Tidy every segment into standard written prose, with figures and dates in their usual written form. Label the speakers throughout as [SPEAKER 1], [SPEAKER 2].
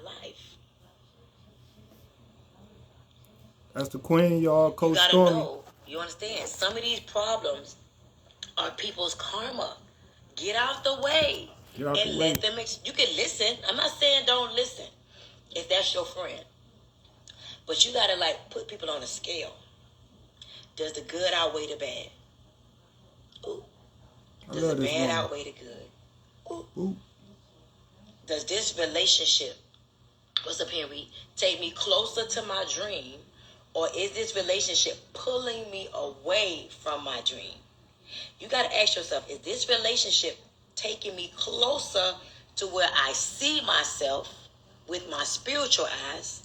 [SPEAKER 1] life.
[SPEAKER 2] That's the queen, y'all, Coach
[SPEAKER 1] You gotta
[SPEAKER 2] Stormy.
[SPEAKER 1] know. You understand? Some of these problems are people's karma. Get out the way and let them. You can listen. I'm not saying don't listen if that's your friend, but you gotta like put people on a scale. Does the good outweigh the bad? Ooh. Does the bad outweigh the good? Ooh. Ooh. Does this relationship, what's up here, Reed, take me closer to my dream, or is this relationship pulling me away from my dream? You got to ask yourself, is this relationship taking me closer to where I see myself with my spiritual eyes?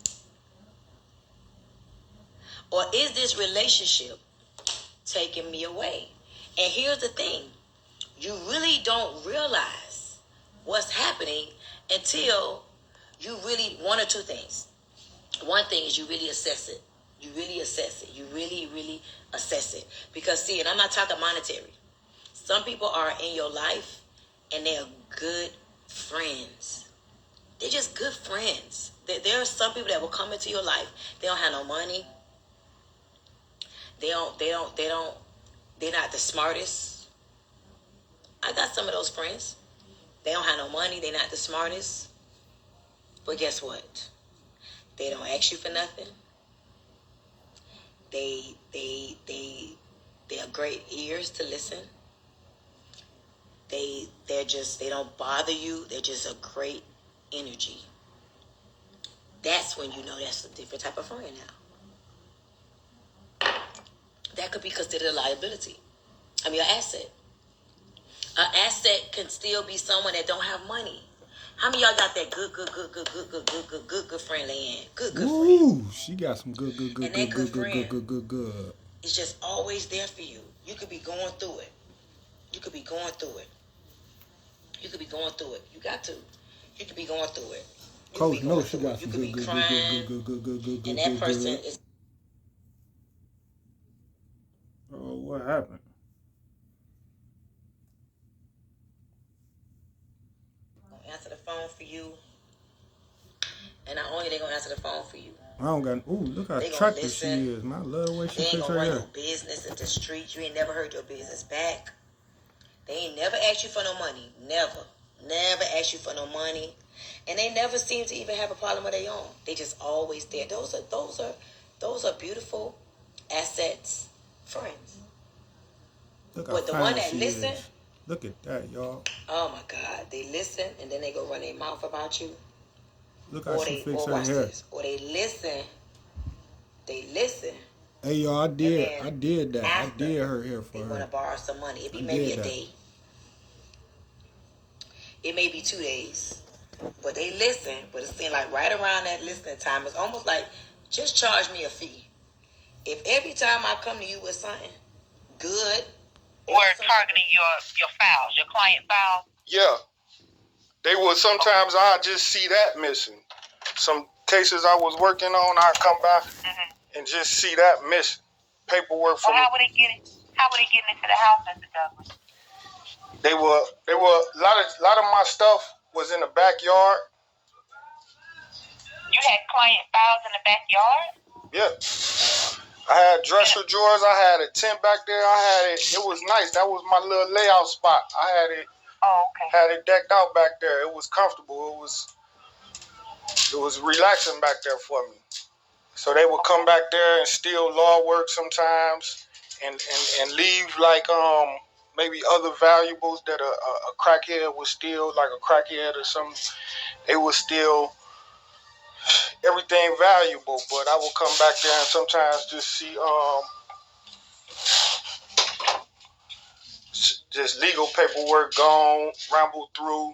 [SPEAKER 1] Or is this relationship taking me away? And here's the thing. You really don't realize what's happening until you really, one or two things. One thing is you really assess it. You really assess it. You really, really assess it. Because see, and I'm not talking monetary. Some people are in your life and they're good friends. They're just good friends. There are some people that will come into your life. They don't have no money. They're not the smartest. I got some of those friends. They don't have no money. They're not the smartest. But guess what? They don't ask you for nothing. They are great ears to listen. They don't bother you. They're just a great energy. That's when you know that's a different type of friend now. That could be considered a liability. I mean, an asset. An asset can still be someone that don't have money. How many of y'all got that good friend, Leanne? Good friend.
[SPEAKER 2] Ooh, she got some good.
[SPEAKER 1] It's just always there for you. You could be going through it. You got to. You could be going through it.
[SPEAKER 2] Coach knows she got some good.
[SPEAKER 1] And that person is.
[SPEAKER 2] Oh, what happened?
[SPEAKER 1] Answer the phone for you. And not only they gonna answer the phone for you.
[SPEAKER 2] I don't got. Ooh, look how attractive she is. Man, I love the way she fits her hair. They ain't gonna run your
[SPEAKER 1] business in the street. You ain't never heard your business back. They ain't never asked you for no money. Never asked you for no money. And they never seem to even have a problem of their own. They just always there. Those are beautiful assets, friends.
[SPEAKER 2] Look how fine that she listen. Is. Look at that, y'all.
[SPEAKER 1] Oh my God, they listen and then they go run their mouth about you.
[SPEAKER 2] Look how she fix her hair.
[SPEAKER 1] This. Or they listen.
[SPEAKER 2] Hey y'all, I did that. I did her hair for her.
[SPEAKER 1] They want to borrow some money. It be maybe a day. It may be 2 days. But they listen. But it seems like right around that listening time, it's almost like just charge me a fee. If every time I come to you with something good.
[SPEAKER 3] We're targeting your files, your client files.
[SPEAKER 4] Yeah. They would sometimes I just see that missing. Some cases I was working on, I come back and just see that missing. Paperwork for
[SPEAKER 3] how would they get it? How would they get into the house, Mr. Douglas?
[SPEAKER 4] They were a lot of my stuff was in the backyard.
[SPEAKER 3] You had client files in the backyard?
[SPEAKER 4] Yeah. I had dresser drawers. I had a tent back there. I had it. It was nice. That was my little layout spot. I had it.
[SPEAKER 3] Oh, okay.
[SPEAKER 4] Had it decked out back there. It was comfortable. It was relaxing back there for me. So they would come back there and steal law work sometimes, and leave like maybe other valuables that a crackhead would steal, like a crackhead or something. They would steal everything valuable, but I would come back there and sometimes just see just legal paperwork gone, ramble through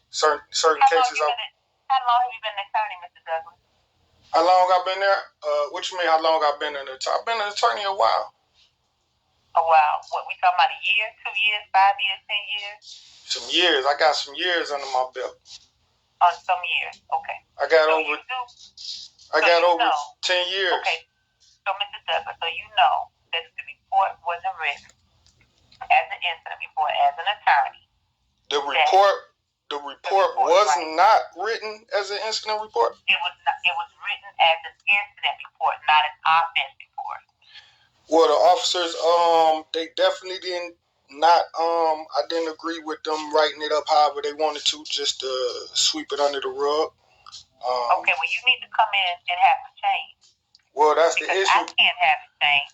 [SPEAKER 4] certain cases.
[SPEAKER 3] How long have you been an attorney, Mr. Douglas?
[SPEAKER 4] How long I've been there? What you mean? How long I've been an attorney? I've been an attorney a while.
[SPEAKER 3] A while. What we talking about? A year, 2 years, 5 years, 10 years?
[SPEAKER 4] Some years. I got some years under my belt.
[SPEAKER 3] Some years. Okay.
[SPEAKER 4] I got over 10 years.
[SPEAKER 3] Okay. So, Mr. Douglas, so you know that the report wasn't written as an incident report, as an attorney.
[SPEAKER 4] The the report was not written as an incident report?
[SPEAKER 3] It was written as an incident report, not an offense report.
[SPEAKER 4] Well, the officers, they definitely didn't not, I didn't agree with them writing it up however they wanted to, just to sweep it under the rug.
[SPEAKER 3] Okay, well, you need to come in and have it changed.
[SPEAKER 4] Well, that's
[SPEAKER 3] because
[SPEAKER 4] the issue.
[SPEAKER 3] I can't have it changed.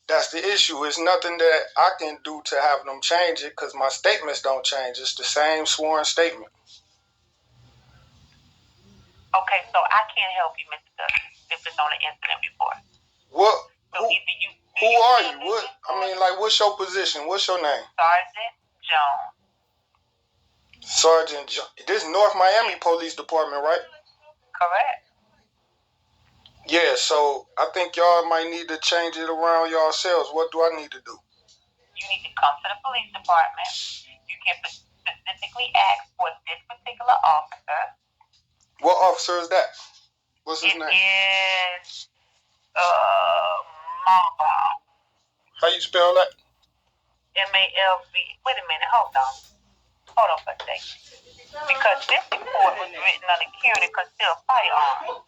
[SPEAKER 4] That's the issue. It's nothing that I can do to have them change it because my statements don't change. It's the same sworn statement.
[SPEAKER 3] Okay, so I can't help you, Mr. Douglas, if it's on an incident report.
[SPEAKER 4] What?
[SPEAKER 3] So
[SPEAKER 4] who are you? What? I mean, like, what's your position? What's your name?
[SPEAKER 3] Sergeant Jones.
[SPEAKER 4] Sergeant Jones. This is North Miami Police Department, right?
[SPEAKER 3] Correct.
[SPEAKER 4] Yeah, so I think y'all might need to change it around yourselves. What do I need to do?
[SPEAKER 3] You need to come to the police department. You can specifically ask for this particular officer.
[SPEAKER 4] What officer is that? What's his name?
[SPEAKER 3] It is Malbaum.
[SPEAKER 4] How you spell that?
[SPEAKER 3] M-A-L-V. Wait a minute, hold on for a second. Because this report was written under carrying a concealed firearm.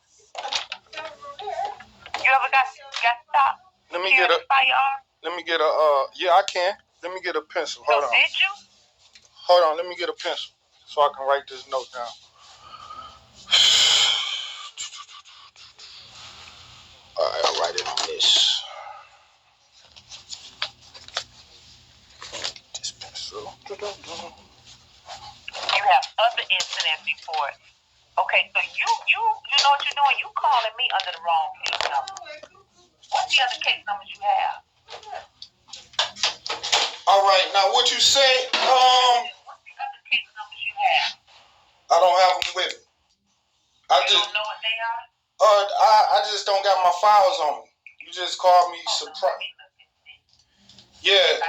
[SPEAKER 3] You ever got stopped?
[SPEAKER 4] Let me get a
[SPEAKER 3] firearm?
[SPEAKER 4] Let me get a yeah, I can. Let me get a pencil. Hold on.
[SPEAKER 3] Did you?
[SPEAKER 4] Hold on, let me get a pencil so I can write this note down. Alright, I'll write it on this. This pencil.
[SPEAKER 3] You have other incident reports. Okay, so you know what you're doing? You calling me under the wrong case number. What's the other case numbers you have?
[SPEAKER 4] All right, now what you say?
[SPEAKER 3] What's the other case numbers you have?
[SPEAKER 4] I don't have them with me.
[SPEAKER 3] You don't know what they are?
[SPEAKER 4] I just don't got my files on me. You just called me surprised. Yeah.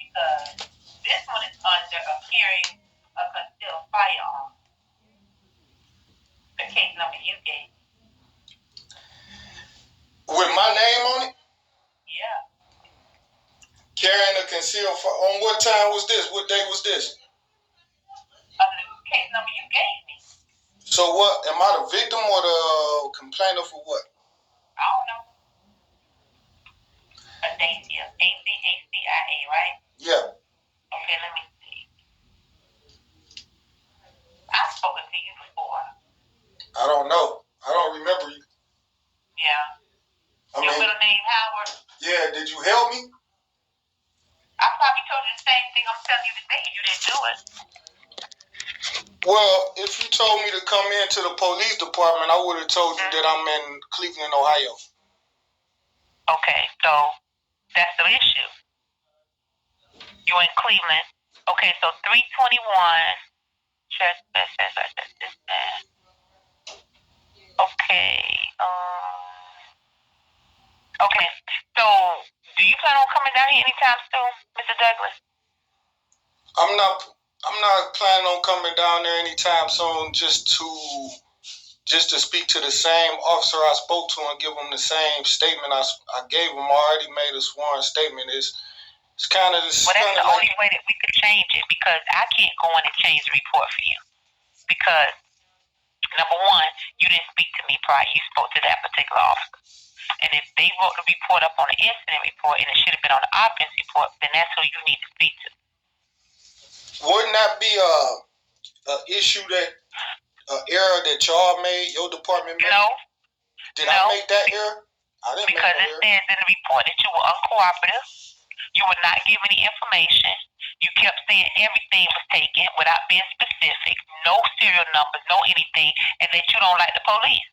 [SPEAKER 4] Because
[SPEAKER 3] this one is under a carrying a concealed firearm. The case number you gave.
[SPEAKER 4] With my name on it?
[SPEAKER 3] Yeah.
[SPEAKER 4] Carrying a concealed firearm. On what time was this? What day was this?
[SPEAKER 3] Under the case number you gave me.
[SPEAKER 4] So what? Am I the victim or the complainer for what?
[SPEAKER 3] I don't know. Adacia. A-C-A-C-I-A, right?
[SPEAKER 4] Yeah.
[SPEAKER 3] Okay, let me see. I've spoken to you before.
[SPEAKER 4] I don't know. I don't remember you.
[SPEAKER 3] Yeah. Your middle name Howard?
[SPEAKER 4] Yeah, did you help me?
[SPEAKER 3] I probably told you the same thing I'm telling you today. You didn't do it.
[SPEAKER 4] Well, if you told me to come into the police department, I would have told you that I'm in Cleveland, Ohio.
[SPEAKER 3] Okay, so that's the issue. You're in Cleveland. Okay, so 321 Okay. Okay. So, do you plan on coming down here anytime soon, Mr. Douglas?
[SPEAKER 4] I'm not planning on coming down there anytime soon. Just to speak to the same officer I spoke to and give him the same statement I gave him. I already made a sworn statement. It's kind of this.
[SPEAKER 3] Well, that's the only way that we could change it because I can't go in and change the report for you because. Number one, you didn't speak to me prior. You spoke to that particular officer. And if they wrote the report up on the incident report and it should have been on the offense report, then that's who you need to speak to.
[SPEAKER 4] Wouldn't that be a issue error that y'all made, your department made?
[SPEAKER 3] No.
[SPEAKER 4] Did I make that error? I didn't make that error. Because it says in the report that you were uncooperative. You would not give any information. You kept saying everything was taken without being specific, no serial numbers, no anything, and that you don't like the police.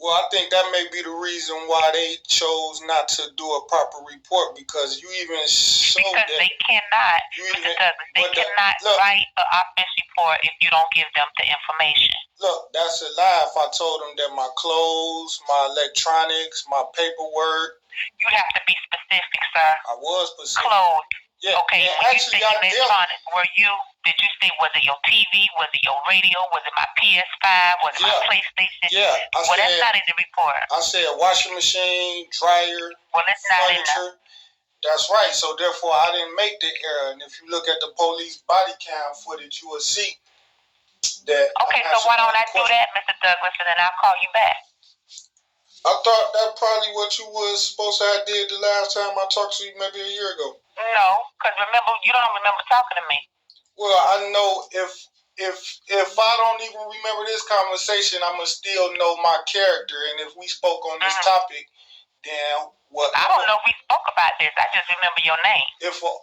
[SPEAKER 4] Well, I think that may be the reason why they chose not to do a proper report because you even showed that.
[SPEAKER 3] Because they cannot, they cannot write an offense report if you don't give them the information.
[SPEAKER 4] Look, that's a lie if I told them that my clothes, my electronics, my paperwork.
[SPEAKER 3] You have to be specific, sir.
[SPEAKER 4] I was specific.
[SPEAKER 3] Clothes.
[SPEAKER 4] Yeah.
[SPEAKER 3] Okay,
[SPEAKER 4] and
[SPEAKER 3] when you say electronics, did you say, was it your TV? Was it your radio? Was it my PS5? Was it my PlayStation?
[SPEAKER 4] Yeah.
[SPEAKER 3] That's not in the report.
[SPEAKER 4] I said washing machine, dryer,
[SPEAKER 3] well, it's not
[SPEAKER 4] furniture. That's right. So therefore, I didn't make the error. And if you look at the police body cam footage, you will see that.
[SPEAKER 3] Okay, so why don't I do that, Mr. Douglas, and then I'll call you back?
[SPEAKER 4] I thought that probably what you was supposed to have did the last time I talked to you, maybe a year ago.
[SPEAKER 3] No, because remember, you don't remember talking to me.
[SPEAKER 4] Well, I know if I don't even remember this conversation, I'ma still know my character. And if we spoke on this topic, then what?
[SPEAKER 3] I don't know if we spoke about this. I just remember your name.
[SPEAKER 4] If an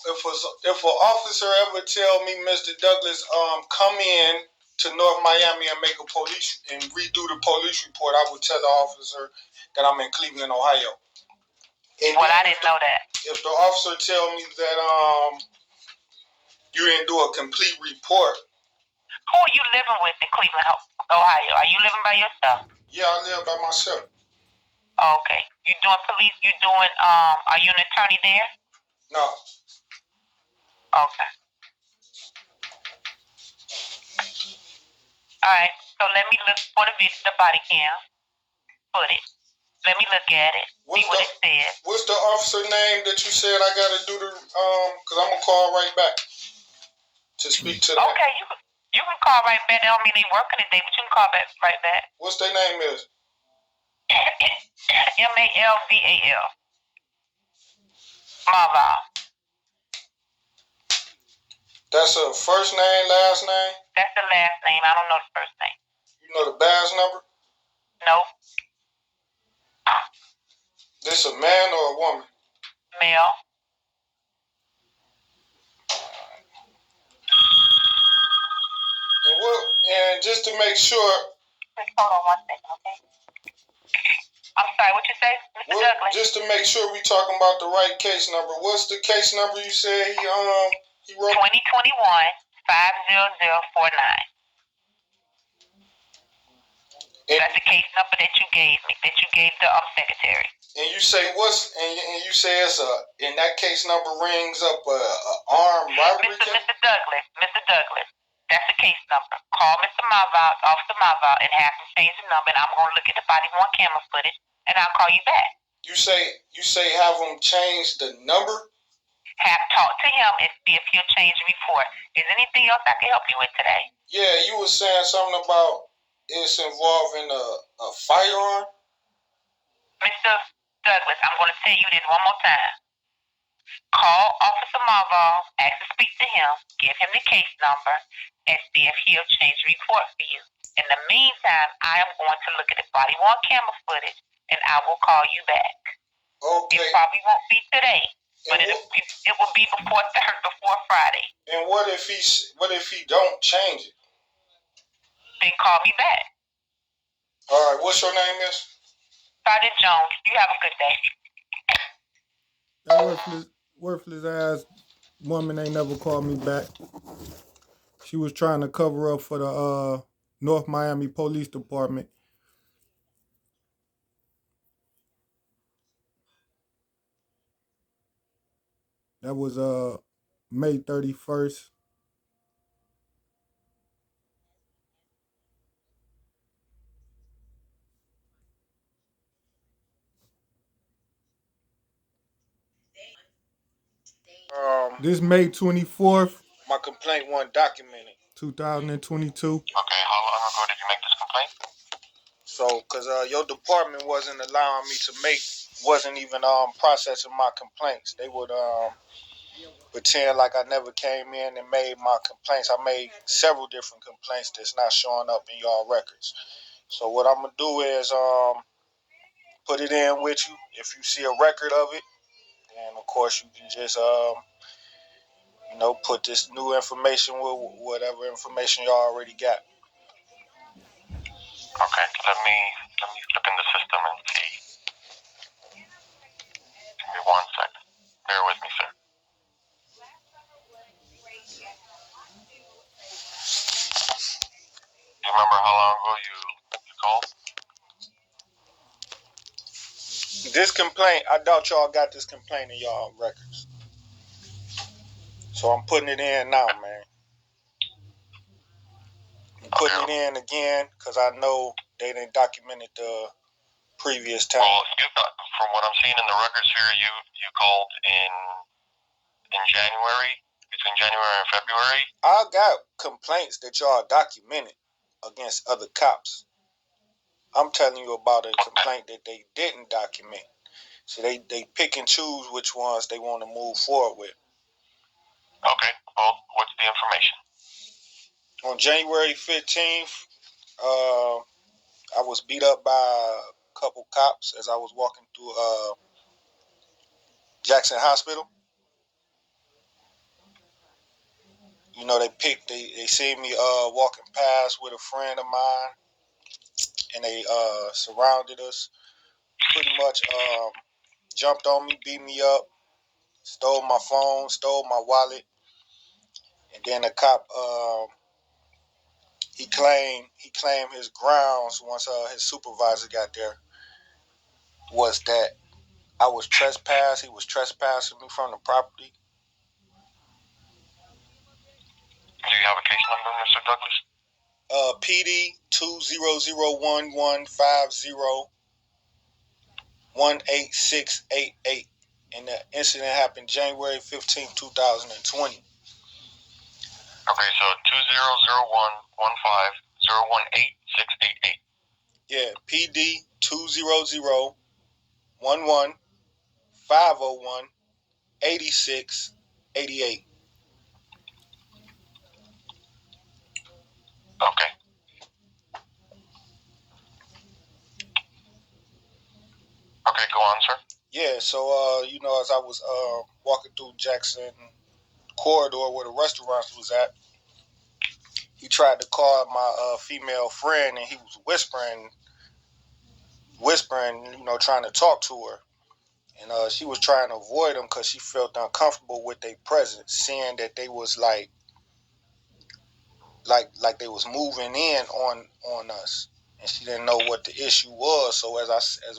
[SPEAKER 4] officer ever tell me, Mr. Douglas, come in to North Miami and make a police and redo the police report, I would tell the officer that I'm in Cleveland, Ohio. And
[SPEAKER 3] well, I didn't know that.
[SPEAKER 4] If the officer tell me that you didn't do a complete report.
[SPEAKER 3] Who are you living with in Cleveland, Ohio? Are you living by yourself?
[SPEAKER 4] Yeah, I live by myself.
[SPEAKER 3] Okay. You doing police? You doing? Are you an attorney there?
[SPEAKER 4] No.
[SPEAKER 3] Okay. All right. So let me look for the body cam footage. Let me look at it. See what it says.
[SPEAKER 4] What's the officer name that you said I gotta do the because I'm gonna call right back to speak to them.
[SPEAKER 3] Okay, you can call right back. They don't mean they working today, but you can call back right back.
[SPEAKER 4] What's their name is?
[SPEAKER 3] Malval. Malval.
[SPEAKER 4] That's a first name, last name?
[SPEAKER 3] That's the last name. I don't know the first name.
[SPEAKER 4] You know the badge number?
[SPEAKER 3] Nope.
[SPEAKER 4] This a man or a woman?
[SPEAKER 3] Male.
[SPEAKER 4] And just to make sure.
[SPEAKER 3] Hold on 1 second, okay? I'm sorry, what you say, Mr. Douglas?
[SPEAKER 4] Just to make sure we talking about the right case number. What's the case number you said he wrote?
[SPEAKER 3] 2021-50049. That's the case number that you gave me, that you gave the secretary.
[SPEAKER 4] And you say and you say it's and that case number rings up a armed robbery case?
[SPEAKER 3] Mr. Douglas, that's the case number. Call Mr. Malval, Officer Malval, and have him change the number, and I'm going to look at the body worn camera footage, and I'll call you back.
[SPEAKER 4] You say have him change the number?
[SPEAKER 3] Talk to him and see if he'll change the report. Is there anything else I can help you with today?
[SPEAKER 4] Yeah, you were saying something about it's involving a firearm?
[SPEAKER 3] Mr. Douglas, I'm going to tell you this one more time. Call Officer Malval, ask to speak to him, give him the case number, and see if he'll change the report for you. In the meantime, I am going to look at the body worn camera footage, and I will call you back.
[SPEAKER 4] Okay.
[SPEAKER 3] It probably won't be today, but it will be before Friday.
[SPEAKER 4] And what if he don't change it?
[SPEAKER 3] Then call me back.
[SPEAKER 4] All right. What's your name, Miss?
[SPEAKER 3] Sergeant Jones. You have a good day.
[SPEAKER 2] That worthless ass woman ain't never called me back. She was trying to cover up for the North Miami Police Department. That was May 31st. This May 24th.
[SPEAKER 4] My complaint wasn't documented.
[SPEAKER 2] 2022.
[SPEAKER 3] Okay, how long ago did you make this complaint?
[SPEAKER 4] So, because your department wasn't allowing me to wasn't even processing my complaints. They would pretend like I never came in and made my complaints. I made several different complaints that's not showing up in y'all records. So what I'm going to do is put it in with you. If you see a record of it, then of course you can just put this new information with whatever information y'all already got.
[SPEAKER 3] Okay, let me look in the system and see. Give me 1 second. Bear with me, sir. Do you remember how long ago you called?
[SPEAKER 4] This complaint, I doubt y'all got this complaint in y'all records. So I'm putting it in now, man. I'm putting it in again because I know they didn't document the previous time.
[SPEAKER 3] Well, from what I'm seeing in the records here, you called in January, between January and February.
[SPEAKER 4] I got complaints that y'all documented against other cops. I'm telling you about a complaint that they didn't document. So they pick and choose which ones they want to move forward with.
[SPEAKER 3] Okay, well, what's the information?
[SPEAKER 4] On January 15th, I was beat up by a couple cops as I was walking through Jackson Hospital. You know, they seen me walking past with a friend of mine, and they surrounded us, pretty much jumped on me, beat me up, stole my phone, stole my wallet, and then the cop he claimed his grounds once his supervisor got there was that I was trespassed. He was trespassing me from the property.
[SPEAKER 3] Do you have a case number, Mr. Douglas?
[SPEAKER 4] PD 2001150186688, and the incident happened January 15th, 2020.
[SPEAKER 3] Okay, so 2001150186688.
[SPEAKER 4] Yeah, PD 2001150186688.
[SPEAKER 3] Okay. Okay, go on, sir.
[SPEAKER 4] Yeah, so you know, as I was walking through Jackson corridor where the restaurants was at, he tried to call my female friend, and he was whispering, you know, trying to talk to her. And she was trying to avoid him because she felt uncomfortable with their presence, seeing that they was like they was moving in on us, and she didn't know what the issue was. So as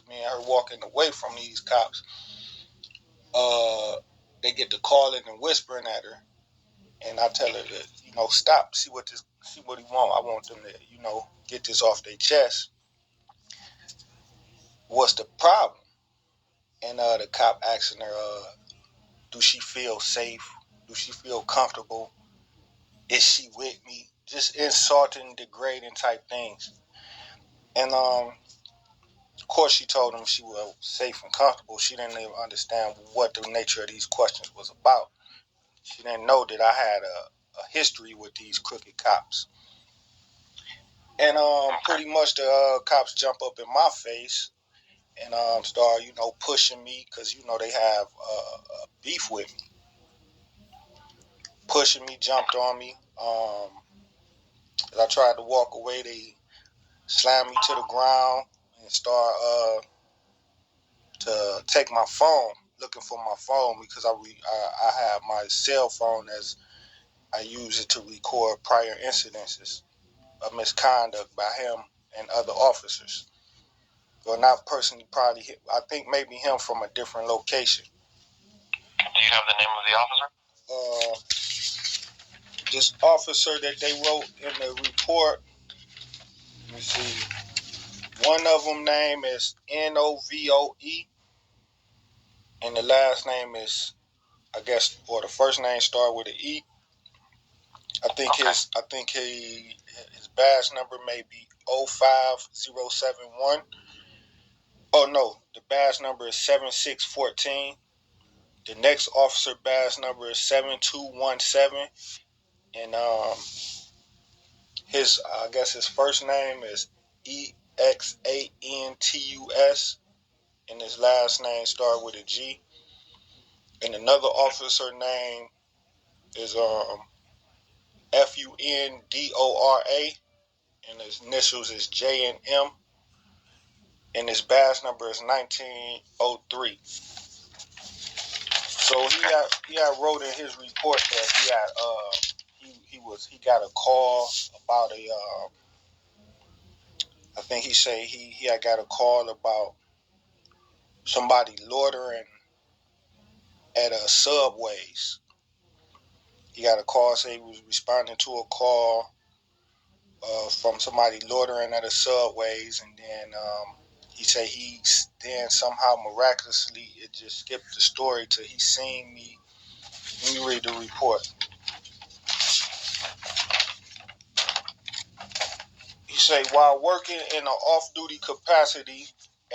[SPEAKER 4] me and her walking away from these cops, they get to calling and whispering at her, and I tell her that, you know, stop, see what he want. I want them to, you know, get this off their chest. What's the problem? And the cop asking her, do she feel safe? Do she feel comfortable? Is she with me? Just insulting, degrading type things. And of course, she told him she was safe and comfortable. She didn't even understand what the nature of these questions was about. She didn't know that I had a history with these crooked cops. And pretty much the cops jump up in my face and start, you know, pushing me because, you know, they have beef with me. Pushing me, jumped on me. As I tried to walk away, they slammed me to the ground and start to take my phone, looking for my phone because I have my cell phone as I use it to record prior incidences of misconduct by him and other officers. Well, not personally, probably him. I think maybe him from a different location.
[SPEAKER 3] Do you have the name of the officer?
[SPEAKER 4] This officer that they wrote in the report, let me see. One of them name is Novoe, and the last name is, I guess, or the first name start with an E. I think his badge number may be 05071. Oh no, the badge number is 7614. The next officer badge number is 7217, and his first name is Exantus, and his last name start with a G. And another officer name is Fundora, and his initials is J and M, and his badge number is 1903. So he had wrote in his report that he got a call about I think he said he had got a call about somebody loitering at Subways. He got a call saying he was responding to a call from somebody loitering at Subways, and then he said then somehow miraculously it just skipped the story till he seen me. Let me read the report. He said, while working in an off-duty capacity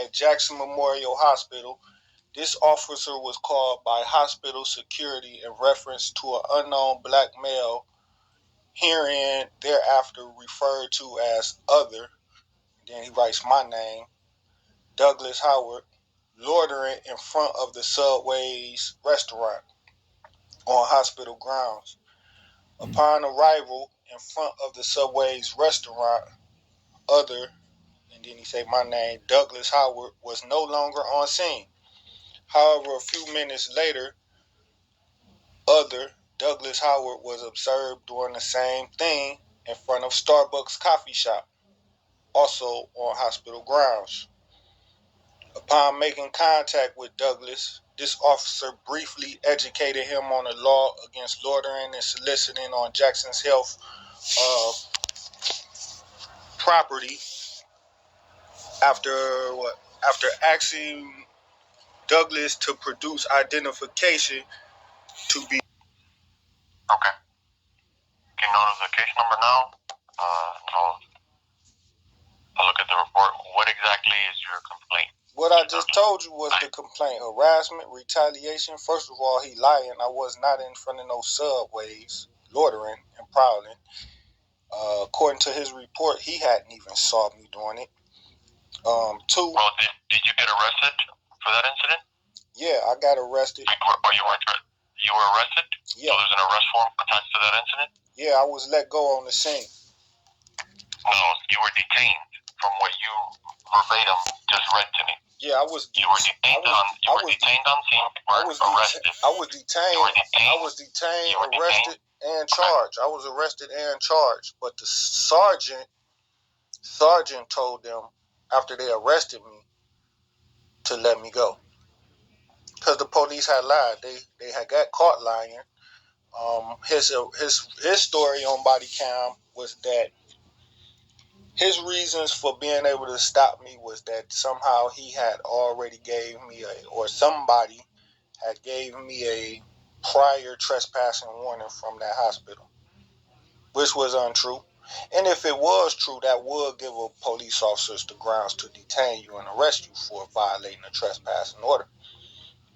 [SPEAKER 4] at Jackson Memorial Hospital, this officer was called by hospital security in reference to an unknown black male, herein thereafter referred to as Other. Then he writes my name, Douglas Howard, loitering in front of the Subway's restaurant on hospital grounds. Upon arrival in front of the Subway's restaurant, Other, and then he said my name, Douglas Howard, was no longer on scene. However, a few minutes later, Other, Douglas Howard, was observed doing the same thing in front of Starbucks coffee shop, also on hospital grounds. Upon making contact with Douglas, this officer briefly educated him on the law against loitering and soliciting on Jackson's Health property. After asking Douglas to produce identification to be. Okay. Can you notice the case number now? I'll look at the report. What exactly is your complaint? What I just told you was the complaint. Harassment, retaliation. First of all, he lying. I was not in front of no Subways, loitering and prowling. According to his report, he hadn't even saw me doing it. Two. Well, did you get arrested for that incident? Yeah, I got arrested. You were arrested? Yeah. So there's an arrest warrant attached to that incident? Yeah, I was let go on the scene. No, you were detained from what you verbatim just read to me. Yeah, I was. You were detained on scene. I was arrested. I was detained. I was detained, arrested, and charged. I was arrested and charged. But the sergeant told them after they arrested me to let me go because the police had lied. They had got caught lying. His story on body cam was that his reasons for being able to stop me was that somehow he had already gave me or somebody had gave me a prior trespassing warning from that hospital, which was untrue. And if it was true, that would give a police officers the grounds to detain you and arrest you for violating a trespassing order.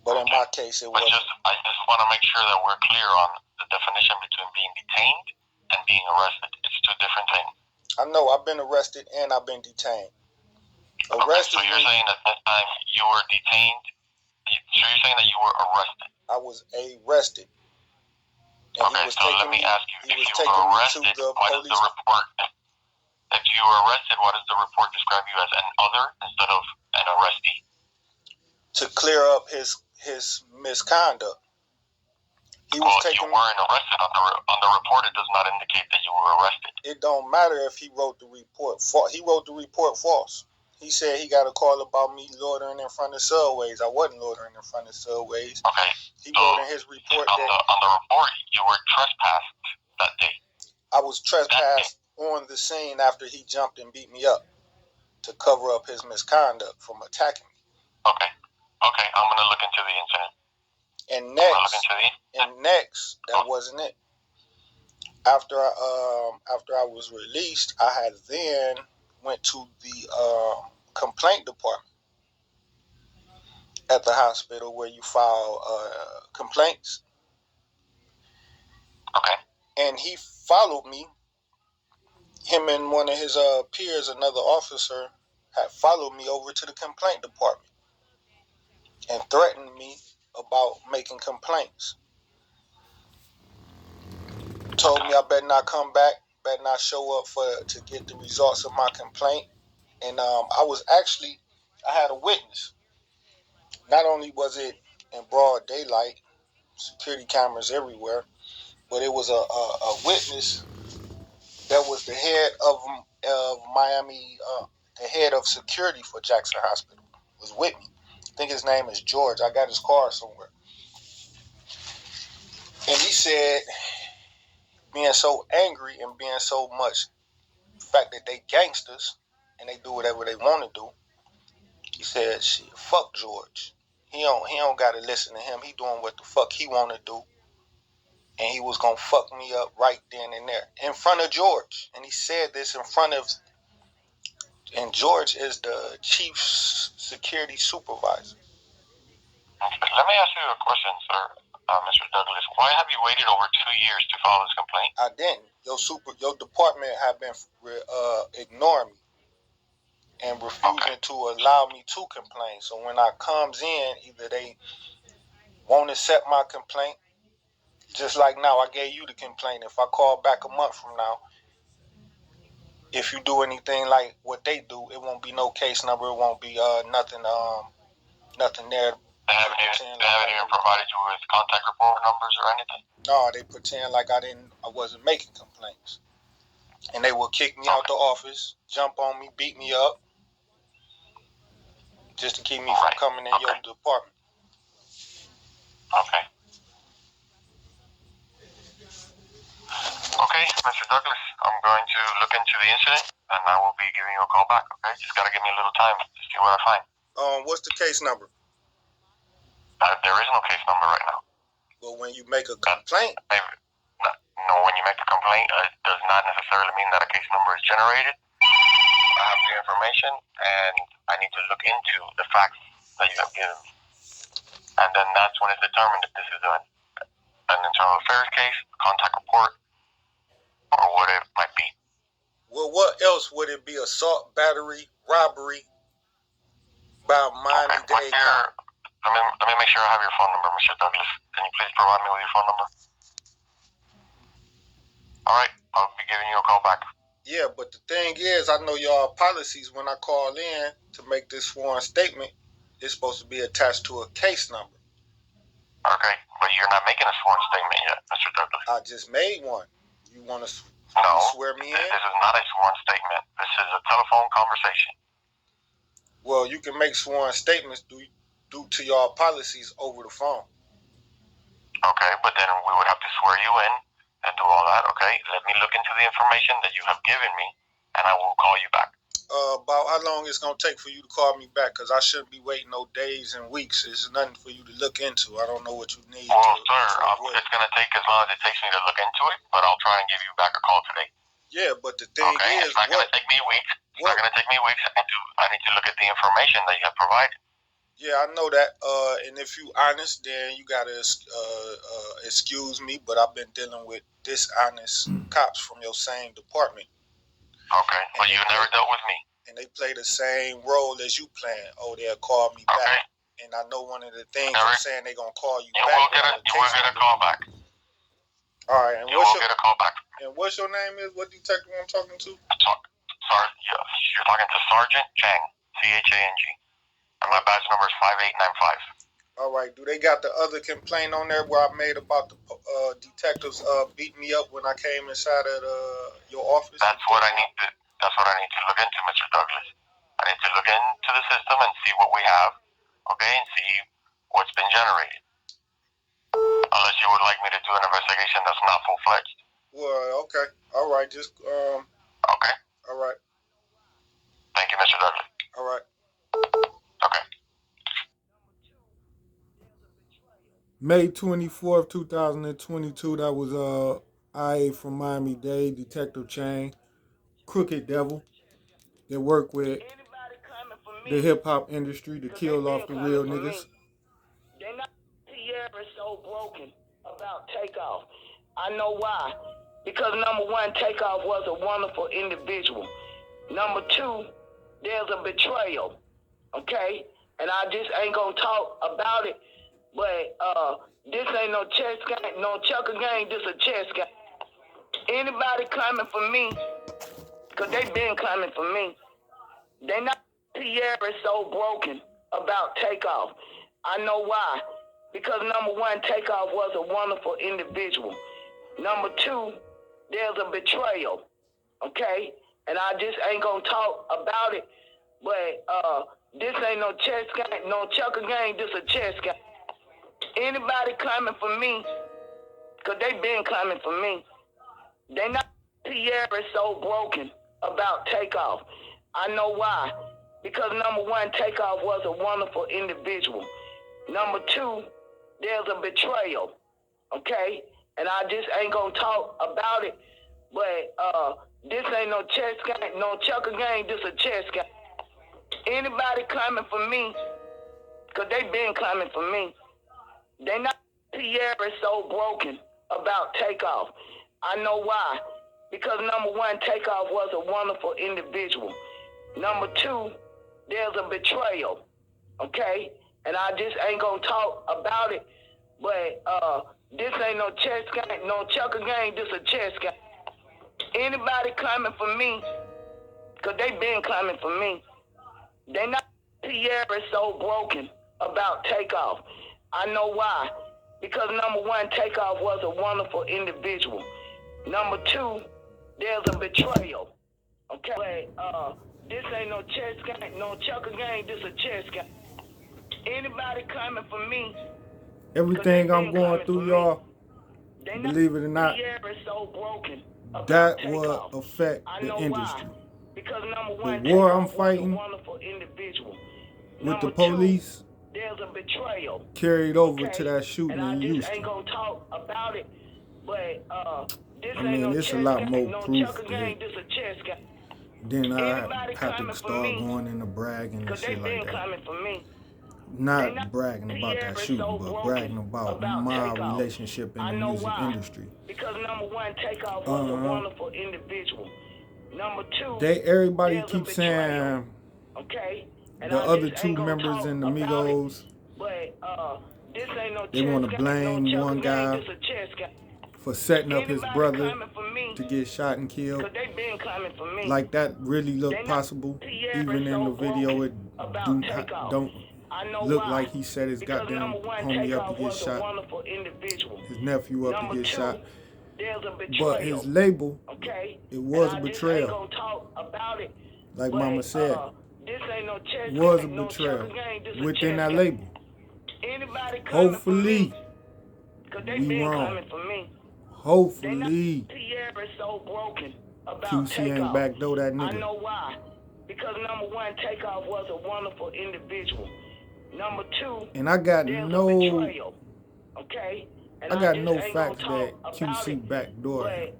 [SPEAKER 4] But in my case, it wasn't. I just want to make sure that we're clear on the definition between being detained and being arrested. It's two different things. I know. I've been arrested and I've been detained. Arrested. Okay, so you're saying that this time you were detained? So you're saying that you were arrested? I was arrested. And okay, so let me ask you, if you were arrested, what is the report? If you were arrested, what does the report describe you as? An other instead of an arrestee? To clear up his misconduct. He was taking. You weren't arrested on the report. It does not indicate that you were arrested. It don't matter if he wrote the report. He wrote the report false. He said he got a call about me loitering in front of Subways. I wasn't loitering in front of Subways. Okay. He wrote in his report on the report you were trespassed that day. I was trespassed on the scene after he jumped and beat me up to cover up his misconduct from attacking me. Okay. Okay, I'm gonna look into the incident. And next, that wasn't it. After I was released, I had then went to the complaint department at the hospital where you file complaints. Okay. And he followed me. Him and one of his peers, another officer, had followed me over to the complaint department and threatened me about making complaints. Told me I better not come back, better not show up to get the results of my complaint. And I had a witness. Not only was it in broad daylight, security cameras everywhere, but it was a witness that was the head of Miami, the head of security for Jackson Hospital, was with me. I think his name is George. I got his card somewhere. And he said, being so angry and being so much the fact that they gangsters and they do whatever they want to do, He said, "Shit, fuck George. He don't gotta listen to him. He doing what the fuck he wanna do." And he was gonna fuck me up right then and there in front of George. And he said this in front of, and George is the chief security supervisor.
[SPEAKER 3] Let me ask you a question, sir, Mr. Douglas. Why have you waited over 2 years to file this complaint?
[SPEAKER 4] I didn't. Your department have been ignoring me and refusing to allow me to complain. So when I comes in, either they won't accept my complaint, just like now I gave you the complaint. If I call back a month from now, if you do anything like what they do, it won't be no case number. It won't be nothing there.
[SPEAKER 3] They haven't even provided you with contact report numbers or anything?
[SPEAKER 4] No, they pretend like I wasn't making complaints. And they will kick me out the office, jump on me, beat me up, just to keep me from coming in your department.
[SPEAKER 3] Okay. Okay, Mr. Douglas, I'm going to look into the incident, and I will be giving you a call back, okay? Just got to give me a little time to see what I find.
[SPEAKER 4] What's the case number?
[SPEAKER 3] There is no case number right now.
[SPEAKER 4] Well, when you make a complaint...
[SPEAKER 3] No, when you make a complaint, it does not necessarily mean that a case number is generated. I have the information, and I need to look into the facts that you have given me. And then that's when it's determined if this is an internal affairs case, contact report, or what it might be.
[SPEAKER 4] Well, what else would it be? Assault, battery, robbery by Miami-Dade Calls?
[SPEAKER 3] Let me make sure I have your phone number, Mr. Douglas. Can you please provide me with your phone number? All right, I'll be giving you a call back.
[SPEAKER 4] Yeah, but the thing is, I know y'all policies when I call in to make this sworn statement, it's supposed to be attached to a case number.
[SPEAKER 3] Okay, but you're not making a sworn statement yet, Mr. Douglas.
[SPEAKER 4] I just made one. You want to swear me in?
[SPEAKER 3] This is not a sworn statement. This is a telephone conversation.
[SPEAKER 4] Well, you can make sworn statements due to y'all policies over the phone.
[SPEAKER 3] Okay, but then we would have to swear you in and do all that, okay? Let me look into the information that you have given me, and I will call you back.
[SPEAKER 4] About how long it's going to take for you to call me back, because I shouldn't be waiting no days and weeks. There's nothing for you to look into. I don't know what you need.
[SPEAKER 3] Well, sir, it's going to take as long as it takes me to look into it, but I'll try and give you back a call today.
[SPEAKER 4] Yeah, but the thing is...
[SPEAKER 3] It's not going to take me weeks. It's not going to take me weeks. I need to look at the information that you have provided.
[SPEAKER 4] Yeah, I know that. And if you honest, then you got to excuse me, but I've been dealing with dishonest cops from your same department.
[SPEAKER 3] Okay, but you never dealt with me.
[SPEAKER 4] And they play the same role as you playing. Oh, they'll call me back. And I know one of the things they're saying they're going to call you back.
[SPEAKER 3] You will get a call back.
[SPEAKER 4] All right. And
[SPEAKER 3] you will get a call back.
[SPEAKER 4] And what's your name is? What detective I'm talking to?
[SPEAKER 3] You're talking to Sergeant Chang, C-H-A-N-G. And my badge number is 5895.
[SPEAKER 4] All right. Do they got the other complaint on there where I made about the detectives beating me up when I came inside of your office?
[SPEAKER 3] That's what I need to look into, Mr. Douglas. I need to look into the system and see what we have, okay, and see what's been generated. Unless you would like me to do an investigation that's not full-fledged.
[SPEAKER 4] Well, okay. All right. Just,
[SPEAKER 3] Okay.
[SPEAKER 4] All right.
[SPEAKER 3] Thank you, Mr. Douglas.
[SPEAKER 4] All right.
[SPEAKER 3] Okay.
[SPEAKER 2] May 24th, 2022, that was IA from Miami-Dade, Detective Chang, Crooked Devil, that work with the hip-hop industry to kill off the real niggas.
[SPEAKER 1] They're not so broken about Takeoff. I know why. Because number one, Takeoff was a wonderful individual. Number two, there's a betrayal. Okay? And I just ain't gonna talk about it, but this ain't no chess game, no chucker game, this a chess game. Anybody coming for me, because they been coming for me, they not so broken about Takeoff. I know why. Because number one, Takeoff was a wonderful individual. Number two, there's a betrayal. Okay? And I just ain't gonna talk about it, but this ain't no chess game, no chucker game, this a chess game. Anybody coming for me, because they been coming for me, they not so broken about Takeoff. I know why.
[SPEAKER 5] because number one, Takeoff was a wonderful individual. Number two, there's a betrayal, okay? And I just ain't gonna talk about it, but this ain't no chess game, no chucker game, this a chess game. Anybody coming for me, because they been coming for me, they not Tierra so broken about Takeoff. I know why. Because number one, Takeoff was a wonderful individual. Number two, there's a betrayal, okay? And I just ain't gonna talk about it, but this ain't no chess game, no chucker game, this a chess game. Anybody coming for me, because they been coming for me, they not Tierra so broken about Takeoff. I know why. Because number one, Takeoff was a wonderful individual. Number two, there's a betrayal, okay? But this ain't no chess game, no chucker game, this a chess game. Anybody coming for me,
[SPEAKER 2] everything I'm going through, y'all, believe it or not, that will affect the industry. The war I'm fighting with the police carried over to that shooting in Houston. I mean, it's a lot more proof that then I have to start going into bragging and shit like that. Not bragging about that shooting, but bragging about my relationship in the music industry.
[SPEAKER 5] Because number one, Takeoff was a wonderful individual. Number two,
[SPEAKER 2] everybody keeps saying
[SPEAKER 5] okay,
[SPEAKER 2] the other two members in the Migos, they want to blame one guy for setting up his brother to get shot and killed. Like that really looked possible. Even in the video, it don't look like he set his goddamn homie up to get shot, his nephew up to get shot. But his label, it was a betrayal. Like Mama said, it was a betrayal within that label. Hopefully, we wrong. Hopefully, QC ain't backdoor that nigga.
[SPEAKER 5] I know why. Because number one, Takeoff was a wonderful individual. Number two,
[SPEAKER 2] and I got no
[SPEAKER 5] betrayal, okay?
[SPEAKER 2] I got no facts that QC backdoor him.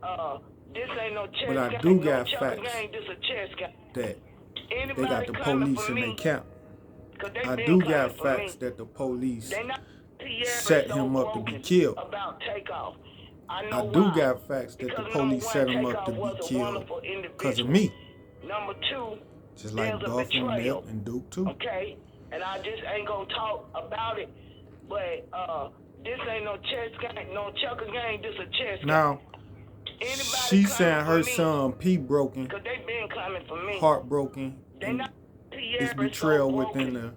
[SPEAKER 2] But I do got facts that they got the police in their camp. I do got facts that the police set him up to be killed. I do got facts that the police set him up to be killed because of me.
[SPEAKER 5] Number two,
[SPEAKER 2] just like Dolphin, Nip, and Duke too.
[SPEAKER 5] Okay, and I just ain't gonna talk about it, but this ain't no chess game, no chucker game, this a chess game.
[SPEAKER 2] Now, she saying her son P broken, heartbroken, and it's betrayal within the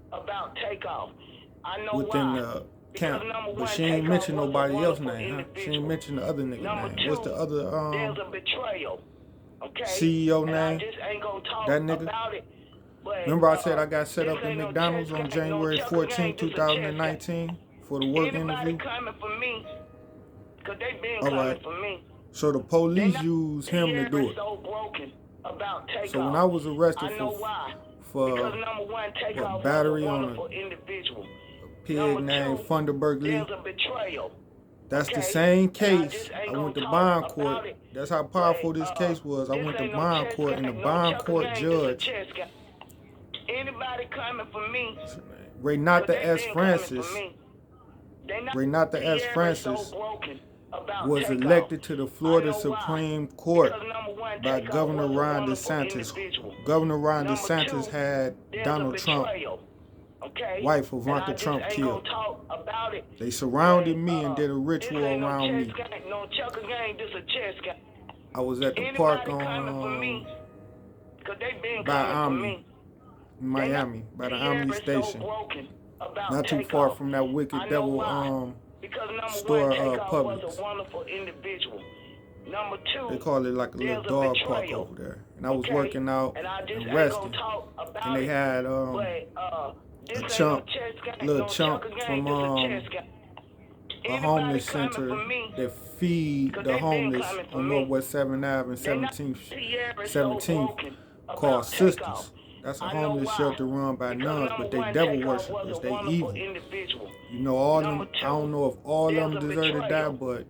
[SPEAKER 2] camp. But she ain't mention nobody else's name, huh? She ain't mention the other nigga name. What's the other CEO name? That nigga? Remember I said I got set up in McDonald's on January 14, 2019 for the work interview? Alright. So the police used him to do it. So when I was arrested for battery on a pig named Funderburg Lee, that's the same case. I went to bond court. That's how powerful this case was. I went to bond court, and the bond court judge, Renata S. Francis, was elected to the Florida Supreme Court by Governor Ron DeSantis. Governor Ron DeSantis had Donald Trump, wife of Ivanka Trump, killed. They surrounded me and did a ritual around me. I was at the park on by Omni, Miami, by the Omni station, not too far from that Wicked Devil store, Publix. They call it like a little dog park over there. And I was working out and resting, and they had a little chunk from a homeless center that feed the homeless on Northwest 7th Ave and 17th called Sisters. That's a homeless shelter run by nuns, but they devil worshippers. They evil. You know, all them. I don't know if all of them deserve to die, but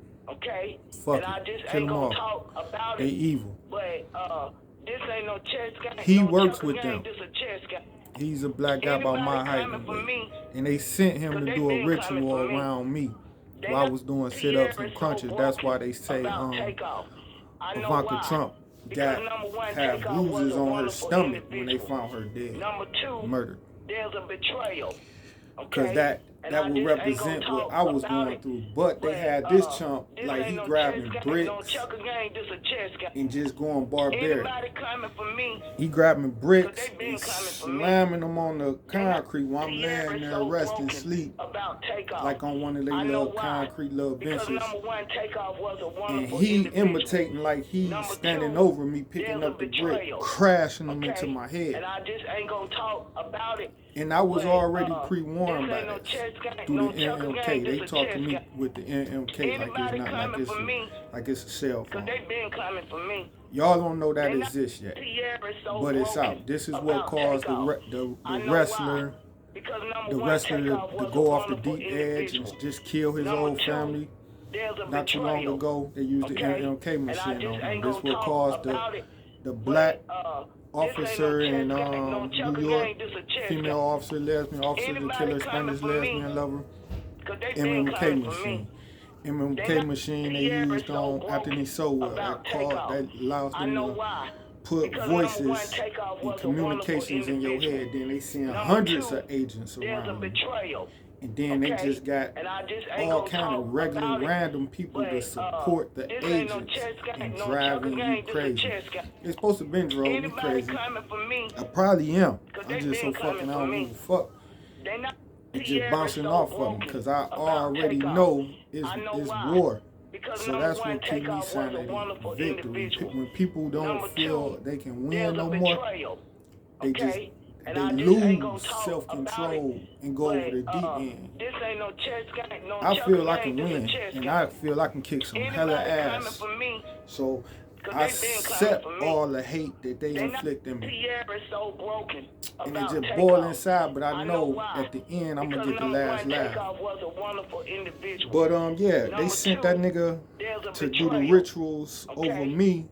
[SPEAKER 2] fuck it, kill them all. They evil.
[SPEAKER 5] But this ain't no chess game.
[SPEAKER 2] He works with them. He's a black guy about my height and weight. And they sent him to do a ritual around me while I was doing sit-ups and crunches. That's why they say Ivanka Trump had bruises on her stomach when they found her dead, murdered.
[SPEAKER 5] There's a betrayal.
[SPEAKER 2] Because that would represent what I was going through. But they had this chump, like he grabbing bricks and just going barbaric. He grabbing bricks and slamming them on the concrete while I'm laying there resting sleep, like on one of their little concrete little benches. And he imitating like he's standing over me, picking up the brick, crashing them into my head. And I was already pre-warned by that through the NMK. They talk to me with the NMK like it's not like it's a cell phone. Y'all don't know that exists yet, but it's out. This is what caused the wrestler to go off the deep edge and just kill his old family. Not too long ago, they used the NMK machine on him. This what caused the black officer in New York, female officer, lesbian officer, the killer, Spanish lesbian lover, MMK machine. MMK machine they used on after they sold that allows them to put voices and communications in your head. Then they send hundreds of agents around you. And then they just got all kind of regular random people to support the agents and driving you crazy. They're supposed to been driving me crazy. I probably am. I'm just so fucking I don't give a fuck. It's just bouncing off of me because I already know it's war. So that's what keeps me signing victory. When people don't feel they can win no more, they lose self-control and go over the deep end. I feel I can win, and I feel I can kick some hella ass. So I accept all the hate that they inflict on me. And it just boils inside, but I know at the end I'm going to get the last laugh. But yeah, they sent that nigga to do the rituals over me,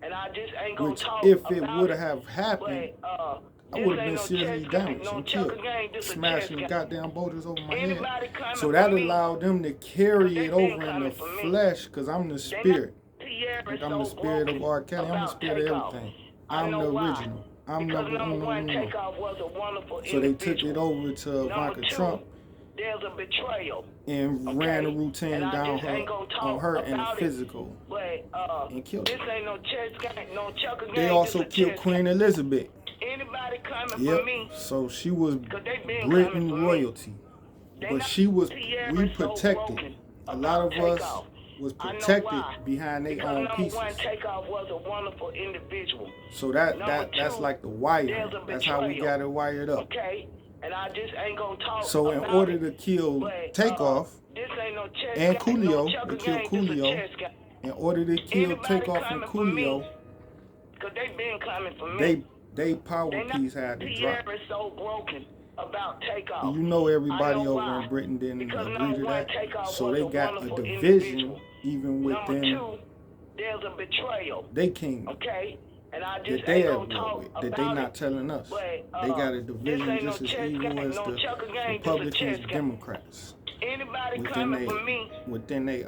[SPEAKER 2] which if it would have happened, I would have been seriously damaged and killed, smashing goddamn boulders over my head. So that allowed them to carry it over in the flesh, because I'm the spirit. Like I'm the spirit of R. Kelly. I'm the spirit of everything. I'm the original. I'm number uno. So they took it over to Ivanka Trump and ran a routine down on her in the physical and killed her. They also killed Queen Elizabeth. Yep. So she was Britain royalty, but we protected. A lot of us was protected behind their own pieces. So that's like the wire. That's how we got it wired up. So in order to kill Takeoff and Coolio, to kill Coolio, in order to kill Takeoff and Coolio, they power piece had to drop. And you know everybody over in Britain didn't agree to that. So they got a division even within they kingdom that they have war with, that they not telling us. They got a division just as evil as the Republicans and Democrats within they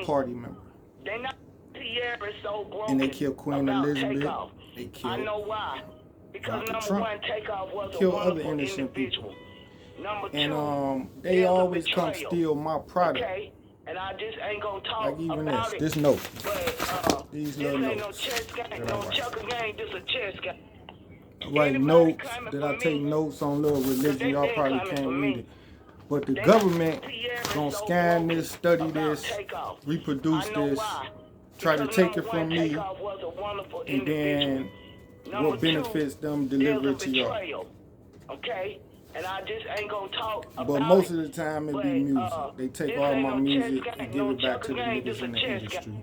[SPEAKER 2] party member. And they killed Queen Elizabeth. They killed Trump. Killed other innocent people. And they always come steal my product. Like even this note. These little notes that I write notes that I take notes on little religion. Y'all probably can't read it. But the government gonna scan this, study this, reproduce this, try to take it from me, and then what benefits them deliver it to y'all. But most of the time it be music. They take all my music and give it back to the niggas in the industry.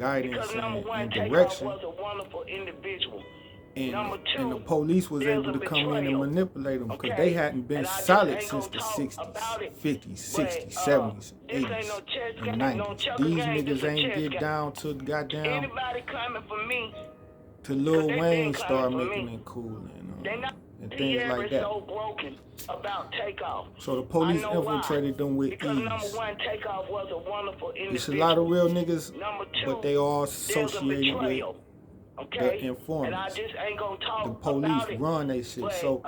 [SPEAKER 2] guidance
[SPEAKER 5] because number one,
[SPEAKER 2] and
[SPEAKER 5] Takeoff
[SPEAKER 2] direction.
[SPEAKER 5] was a wonderful individual.
[SPEAKER 2] And the police was able to come in and manipulate them because they hadn't been solid since the 60s, 50s, 60s, 70s, 80s, and 90s. These niggas ain't get down to goddamn to Lil Wayne start making it cool and things like that. So the police infiltrated them with ease. It's a lot of real niggas, but they all associated with the informants. The police run they shit. So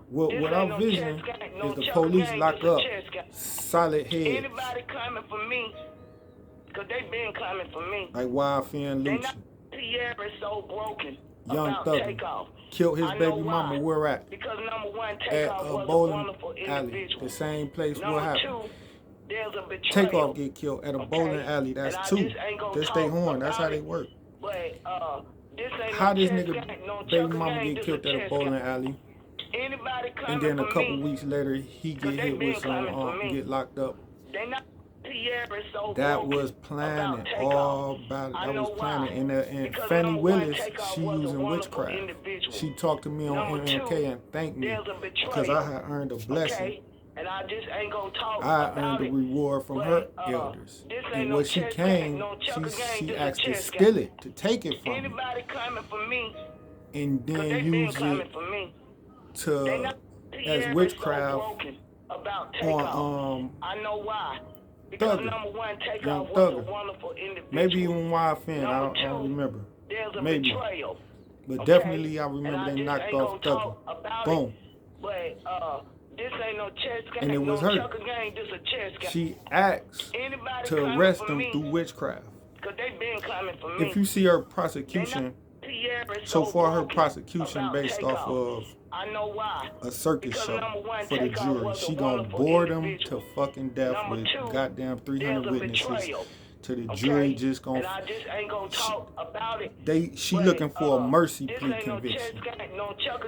[SPEAKER 2] what I'm visioning is the police lock up solid heads. Like Wildfire and Lucci. Young Thugger killed his baby mama where at? At a bowling alley. The same place what happened. Takeoff get killed at a bowling alley. That's two. They stay horn. That's how they work. How this nigga baby mama get killed at a bowling alley, and then a couple weeks later he get hit with some get locked up? That was planning all about it. That was planning. And Fannie Willis, she using witchcraft. She talked to me on MMK and thanked me because I had earned a blessing. I earned a reward from her elders. And when she came, she asked to steal it, to take it from me, and then use it to as witchcraft on Thugger, Young Thugger. Maybe even Wild Fan, I don't remember. Maybe. But definitely I remember they knocked off Thugger. Boom. And it was her. She asked to arrest them through witchcraft. If you see her prosecution, so far her prosecution based off of a circus show for the jury. She gonna bore them to fucking death with goddamn 300 witnesses. To the jury just gonna she looking for a mercy plea conviction.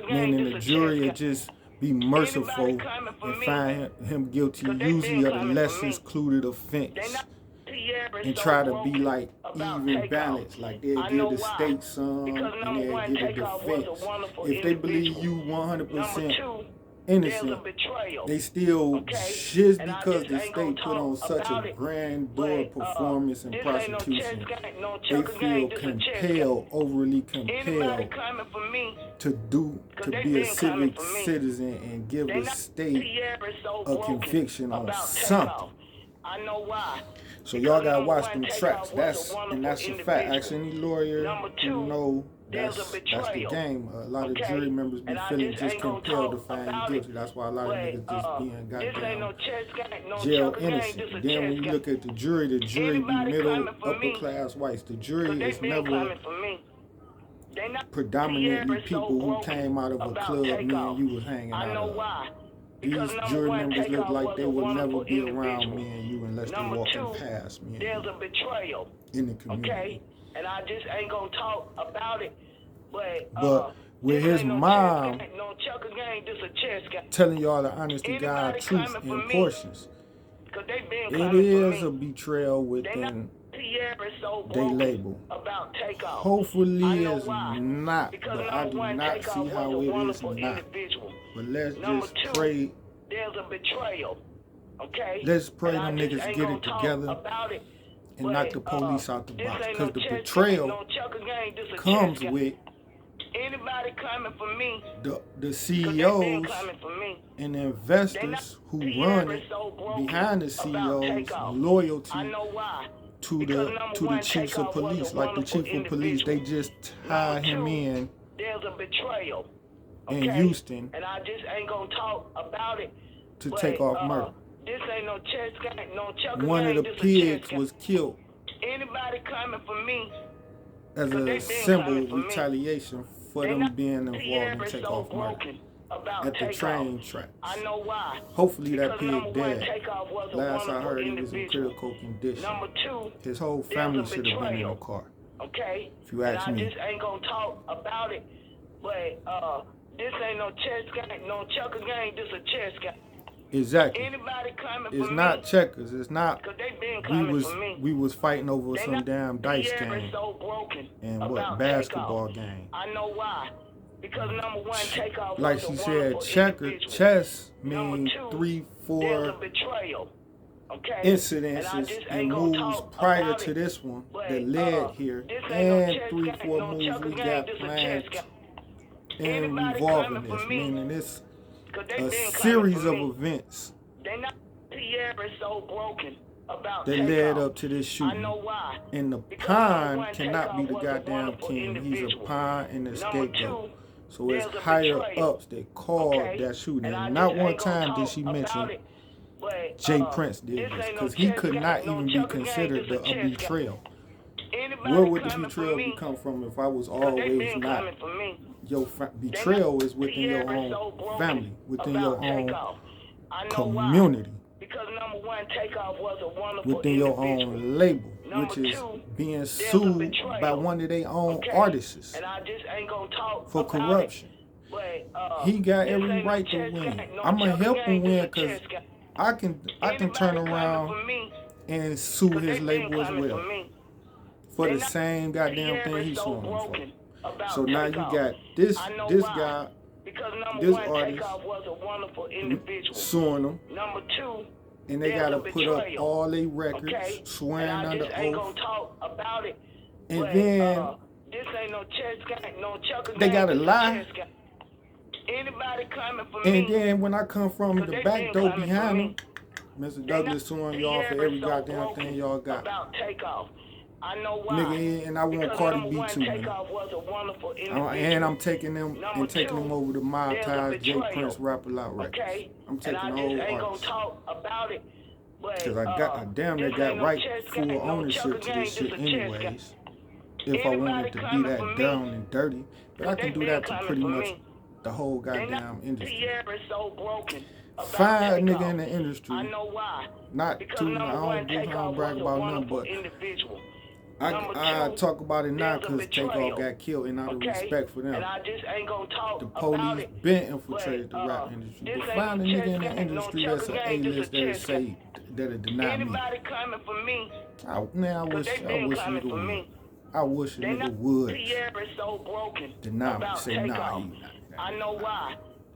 [SPEAKER 2] Meaning the jury will just be merciful and find him guilty usually of the less excluded offense. And try to be like even balanced, like they'll give the state some and they'll give a defense. If they believe you 100% innocent, they still, just because the state put on such a grandeur performance in prosecution, they feel compelled, overly compelled to be a civic citizen and give the state a conviction on something. So y'all gotta watch them traps. That's a fact. Ask any lawyer who know that's the game. A lot of jury members be feeling just compelled to find you guilty. That's why a lot of niggas just being goddamn jail innocent. Then when you look at the jury be middle, upper class whites. The jury is never predominantly people who came out of a club me and you was hanging out of. These jury members look like they will never be around me and you unless they're walking past me and you in the community. And I just ain't gonna talk about it, but with his mom telling y'all the honest to God truth in portions, it is a betrayal within they label. Hopefully it's not, but I do not see how it is not. But let's just pray. Let's pray them niggas get it together and knock the police out the box. Because the betrayal comes with the CEOs and the investors who run it behind the CEOs loyalty to the chiefs of police. Like the chief of police, they just tie him in Houston to take off murder. One of the pigs was killed as a symbol of retaliation for them being involved in takeoff murder at the train tracks. Hopefully that pig dead. Last I heard, he was in critical condition. His whole family should have been in the car. If you ask me. This ain't no chess game, no checker game, this a chess game. Exactly. It's not checkers. It's not. We was fighting over some damn dice game and what basketball game.
[SPEAKER 5] Because number one, Takeoff
[SPEAKER 2] like
[SPEAKER 5] was
[SPEAKER 2] she
[SPEAKER 5] a
[SPEAKER 2] said,
[SPEAKER 5] wonderful
[SPEAKER 2] checker,
[SPEAKER 5] individual.
[SPEAKER 2] chess
[SPEAKER 5] Number
[SPEAKER 2] means
[SPEAKER 5] two,
[SPEAKER 2] 3,
[SPEAKER 5] there's
[SPEAKER 2] 4
[SPEAKER 5] a betrayal. Okay?
[SPEAKER 2] incidences and moves prior to this one that led here, and 3, 4 moves we got planned and revolving this, meaning it's a series of events
[SPEAKER 5] They not Tierra is so broken about
[SPEAKER 2] that led up to this
[SPEAKER 5] I
[SPEAKER 2] shooting.
[SPEAKER 5] know why.
[SPEAKER 2] And the
[SPEAKER 5] Because
[SPEAKER 2] pawn
[SPEAKER 5] number one,
[SPEAKER 2] cannot be
[SPEAKER 5] Takeoff
[SPEAKER 2] the
[SPEAKER 5] was a
[SPEAKER 2] goddamn
[SPEAKER 5] wonderful
[SPEAKER 2] king. He's a
[SPEAKER 5] individual.
[SPEAKER 2] pawn and a
[SPEAKER 5] Number
[SPEAKER 2] scapegoat.
[SPEAKER 5] two,
[SPEAKER 2] So it's
[SPEAKER 5] there's a
[SPEAKER 2] higher
[SPEAKER 5] betrayal.
[SPEAKER 2] ups that called
[SPEAKER 5] Okay?
[SPEAKER 2] that shooting.
[SPEAKER 5] And I
[SPEAKER 2] And not
[SPEAKER 5] just
[SPEAKER 2] one
[SPEAKER 5] ain't gonna
[SPEAKER 2] time did
[SPEAKER 5] talk
[SPEAKER 2] she
[SPEAKER 5] about
[SPEAKER 2] mention
[SPEAKER 5] it, but,
[SPEAKER 2] Jay Prince did
[SPEAKER 5] this
[SPEAKER 2] this,
[SPEAKER 5] ain't no
[SPEAKER 2] because he
[SPEAKER 5] chess
[SPEAKER 2] could
[SPEAKER 5] game,
[SPEAKER 2] not
[SPEAKER 5] no
[SPEAKER 2] even be
[SPEAKER 5] chucker game,
[SPEAKER 2] considered
[SPEAKER 5] this a
[SPEAKER 2] a
[SPEAKER 5] chess game.
[SPEAKER 2] betrayal.
[SPEAKER 5] Anybody
[SPEAKER 2] Where would the
[SPEAKER 5] coming for
[SPEAKER 2] betrayal
[SPEAKER 5] me?
[SPEAKER 2] become from if I was
[SPEAKER 5] 'Cause they
[SPEAKER 2] always
[SPEAKER 5] been
[SPEAKER 2] not?
[SPEAKER 5] coming for me.
[SPEAKER 2] Your betrayal is within your
[SPEAKER 5] Tierra
[SPEAKER 2] own
[SPEAKER 5] so broken
[SPEAKER 2] family, within your
[SPEAKER 5] about
[SPEAKER 2] own
[SPEAKER 5] Takeoff. I know why.
[SPEAKER 2] community,
[SPEAKER 5] Because number one, Takeoff was a wonderful
[SPEAKER 2] within your
[SPEAKER 5] individual.
[SPEAKER 2] own label,
[SPEAKER 5] Number
[SPEAKER 2] which is
[SPEAKER 5] two,
[SPEAKER 2] being
[SPEAKER 5] there's a
[SPEAKER 2] sued
[SPEAKER 5] betrayal.
[SPEAKER 2] by one of their own
[SPEAKER 5] Okay?
[SPEAKER 2] artists
[SPEAKER 5] And I just ain't gonna talk
[SPEAKER 2] for
[SPEAKER 5] about
[SPEAKER 2] corruption.
[SPEAKER 5] it. But
[SPEAKER 2] He got
[SPEAKER 5] this
[SPEAKER 2] every
[SPEAKER 5] ain't no
[SPEAKER 2] right to
[SPEAKER 5] chess
[SPEAKER 2] win.
[SPEAKER 5] game, no
[SPEAKER 2] I'm gonna
[SPEAKER 5] chucker
[SPEAKER 2] help
[SPEAKER 5] game,
[SPEAKER 2] him win
[SPEAKER 5] this a
[SPEAKER 2] because
[SPEAKER 5] chess game.
[SPEAKER 2] I can
[SPEAKER 5] Anybody
[SPEAKER 2] turn
[SPEAKER 5] coming
[SPEAKER 2] around
[SPEAKER 5] for me,
[SPEAKER 2] and sue
[SPEAKER 5] 'cause
[SPEAKER 2] his
[SPEAKER 5] they been
[SPEAKER 2] label as
[SPEAKER 5] coming
[SPEAKER 2] well
[SPEAKER 5] for me.
[SPEAKER 2] for
[SPEAKER 5] They
[SPEAKER 2] the
[SPEAKER 5] not-
[SPEAKER 2] same goddamn
[SPEAKER 5] Tierra
[SPEAKER 2] thing
[SPEAKER 5] is
[SPEAKER 2] he's
[SPEAKER 5] so
[SPEAKER 2] suing him for.
[SPEAKER 5] broken about
[SPEAKER 2] So now you
[SPEAKER 5] Takeoff.
[SPEAKER 2] got this
[SPEAKER 5] I know why.
[SPEAKER 2] guy
[SPEAKER 5] Because number
[SPEAKER 2] this
[SPEAKER 5] one,
[SPEAKER 2] artist
[SPEAKER 5] Takeoff was a wonderful individual.
[SPEAKER 2] suing him,
[SPEAKER 5] Number two,
[SPEAKER 2] and they
[SPEAKER 5] there's
[SPEAKER 2] gotta
[SPEAKER 5] a
[SPEAKER 2] put up
[SPEAKER 5] betrayal.
[SPEAKER 2] all their records,
[SPEAKER 5] Okay?
[SPEAKER 2] swearing
[SPEAKER 5] And I
[SPEAKER 2] under
[SPEAKER 5] just ain't
[SPEAKER 2] oath,
[SPEAKER 5] gonna talk about it.
[SPEAKER 2] and
[SPEAKER 5] But,
[SPEAKER 2] then
[SPEAKER 5] this ain't no chess game, no chucker
[SPEAKER 2] they
[SPEAKER 5] game,
[SPEAKER 2] gotta
[SPEAKER 5] this a
[SPEAKER 2] lie.
[SPEAKER 5] chess game. Anybody coming for
[SPEAKER 2] And
[SPEAKER 5] me,
[SPEAKER 2] then when I come from
[SPEAKER 5] 'cause
[SPEAKER 2] the
[SPEAKER 5] they
[SPEAKER 2] back
[SPEAKER 5] been
[SPEAKER 2] door
[SPEAKER 5] coming
[SPEAKER 2] behind
[SPEAKER 5] for
[SPEAKER 2] him,
[SPEAKER 5] me.
[SPEAKER 2] Mr.
[SPEAKER 5] They
[SPEAKER 2] Douglas
[SPEAKER 5] not
[SPEAKER 2] suing y'all for
[SPEAKER 5] Tierra
[SPEAKER 2] every
[SPEAKER 5] so
[SPEAKER 2] goddamn
[SPEAKER 5] broken
[SPEAKER 2] thing y'all got.
[SPEAKER 5] about Takeoff. I know why.
[SPEAKER 2] Nigga, and I want
[SPEAKER 5] Because
[SPEAKER 2] Cardi
[SPEAKER 5] number
[SPEAKER 2] B
[SPEAKER 5] one,
[SPEAKER 2] too, man.
[SPEAKER 5] Takeoff was a wonderful individual.
[SPEAKER 2] And I'm taking them
[SPEAKER 5] Number
[SPEAKER 2] and taking
[SPEAKER 5] two,
[SPEAKER 2] them over to Mob
[SPEAKER 5] there's a
[SPEAKER 2] Ties, Jay
[SPEAKER 5] betrayal.
[SPEAKER 2] Prince, Rap A Lot Records.
[SPEAKER 5] Okay?
[SPEAKER 2] I'm taking
[SPEAKER 5] and
[SPEAKER 2] the
[SPEAKER 5] I
[SPEAKER 2] whole
[SPEAKER 5] just ain't gonna
[SPEAKER 2] artist.
[SPEAKER 5] talk about it. But,
[SPEAKER 2] Because I damn near
[SPEAKER 5] this
[SPEAKER 2] got
[SPEAKER 5] ain't no
[SPEAKER 2] right
[SPEAKER 5] chess
[SPEAKER 2] full
[SPEAKER 5] game, no
[SPEAKER 2] ownership
[SPEAKER 5] chucker
[SPEAKER 2] to
[SPEAKER 5] game,
[SPEAKER 2] this shit
[SPEAKER 5] this a chess game.
[SPEAKER 2] anyways. If I wanted to be
[SPEAKER 5] coming for
[SPEAKER 2] that
[SPEAKER 5] me,
[SPEAKER 2] down and dirty. But I
[SPEAKER 5] they
[SPEAKER 2] can do
[SPEAKER 5] been
[SPEAKER 2] that to
[SPEAKER 5] coming
[SPEAKER 2] pretty
[SPEAKER 5] for
[SPEAKER 2] much
[SPEAKER 5] me.
[SPEAKER 2] the whole
[SPEAKER 5] They not
[SPEAKER 2] goddamn industry.
[SPEAKER 5] Tierra is so broken about
[SPEAKER 2] Find a
[SPEAKER 5] Takeoff.
[SPEAKER 2] nigga in the industry,
[SPEAKER 5] I know why.
[SPEAKER 2] not
[SPEAKER 5] Because
[SPEAKER 2] to, I
[SPEAKER 5] number
[SPEAKER 2] don't
[SPEAKER 5] one,
[SPEAKER 2] do, I don't
[SPEAKER 5] Takeoff
[SPEAKER 2] brag
[SPEAKER 5] was a
[SPEAKER 2] about nothing,
[SPEAKER 5] wonderful
[SPEAKER 2] but
[SPEAKER 5] individual.
[SPEAKER 2] I
[SPEAKER 5] Number two,
[SPEAKER 2] talk about it now
[SPEAKER 5] there's a
[SPEAKER 2] because Takeoff
[SPEAKER 5] betrayal.
[SPEAKER 2] got killed and out of
[SPEAKER 5] Okay?
[SPEAKER 2] respect for them.
[SPEAKER 5] And I just ain't gonna talk
[SPEAKER 2] The
[SPEAKER 5] about
[SPEAKER 2] police
[SPEAKER 5] it.
[SPEAKER 2] been infiltrated the
[SPEAKER 5] But,
[SPEAKER 2] rap industry.
[SPEAKER 5] this
[SPEAKER 2] But
[SPEAKER 5] ain't
[SPEAKER 2] find a
[SPEAKER 5] no
[SPEAKER 2] nigga
[SPEAKER 5] chess
[SPEAKER 2] in the
[SPEAKER 5] game, no
[SPEAKER 2] industry
[SPEAKER 5] chucker
[SPEAKER 2] that's an
[SPEAKER 5] game, this
[SPEAKER 2] A-list
[SPEAKER 5] a
[SPEAKER 2] that'll
[SPEAKER 5] chess
[SPEAKER 2] say,
[SPEAKER 5] game.
[SPEAKER 2] that'll deny me.
[SPEAKER 5] Anybody coming for me,
[SPEAKER 2] I
[SPEAKER 5] because
[SPEAKER 2] wish
[SPEAKER 5] they
[SPEAKER 2] a
[SPEAKER 5] been coming
[SPEAKER 2] nigga
[SPEAKER 5] for
[SPEAKER 2] would.
[SPEAKER 5] me.
[SPEAKER 2] I wish a
[SPEAKER 5] They
[SPEAKER 2] nigga
[SPEAKER 5] not
[SPEAKER 2] would
[SPEAKER 5] Tierra is so broken
[SPEAKER 2] deny me.
[SPEAKER 5] about
[SPEAKER 2] Say,
[SPEAKER 5] Takeoff.
[SPEAKER 2] nah,
[SPEAKER 5] I know why.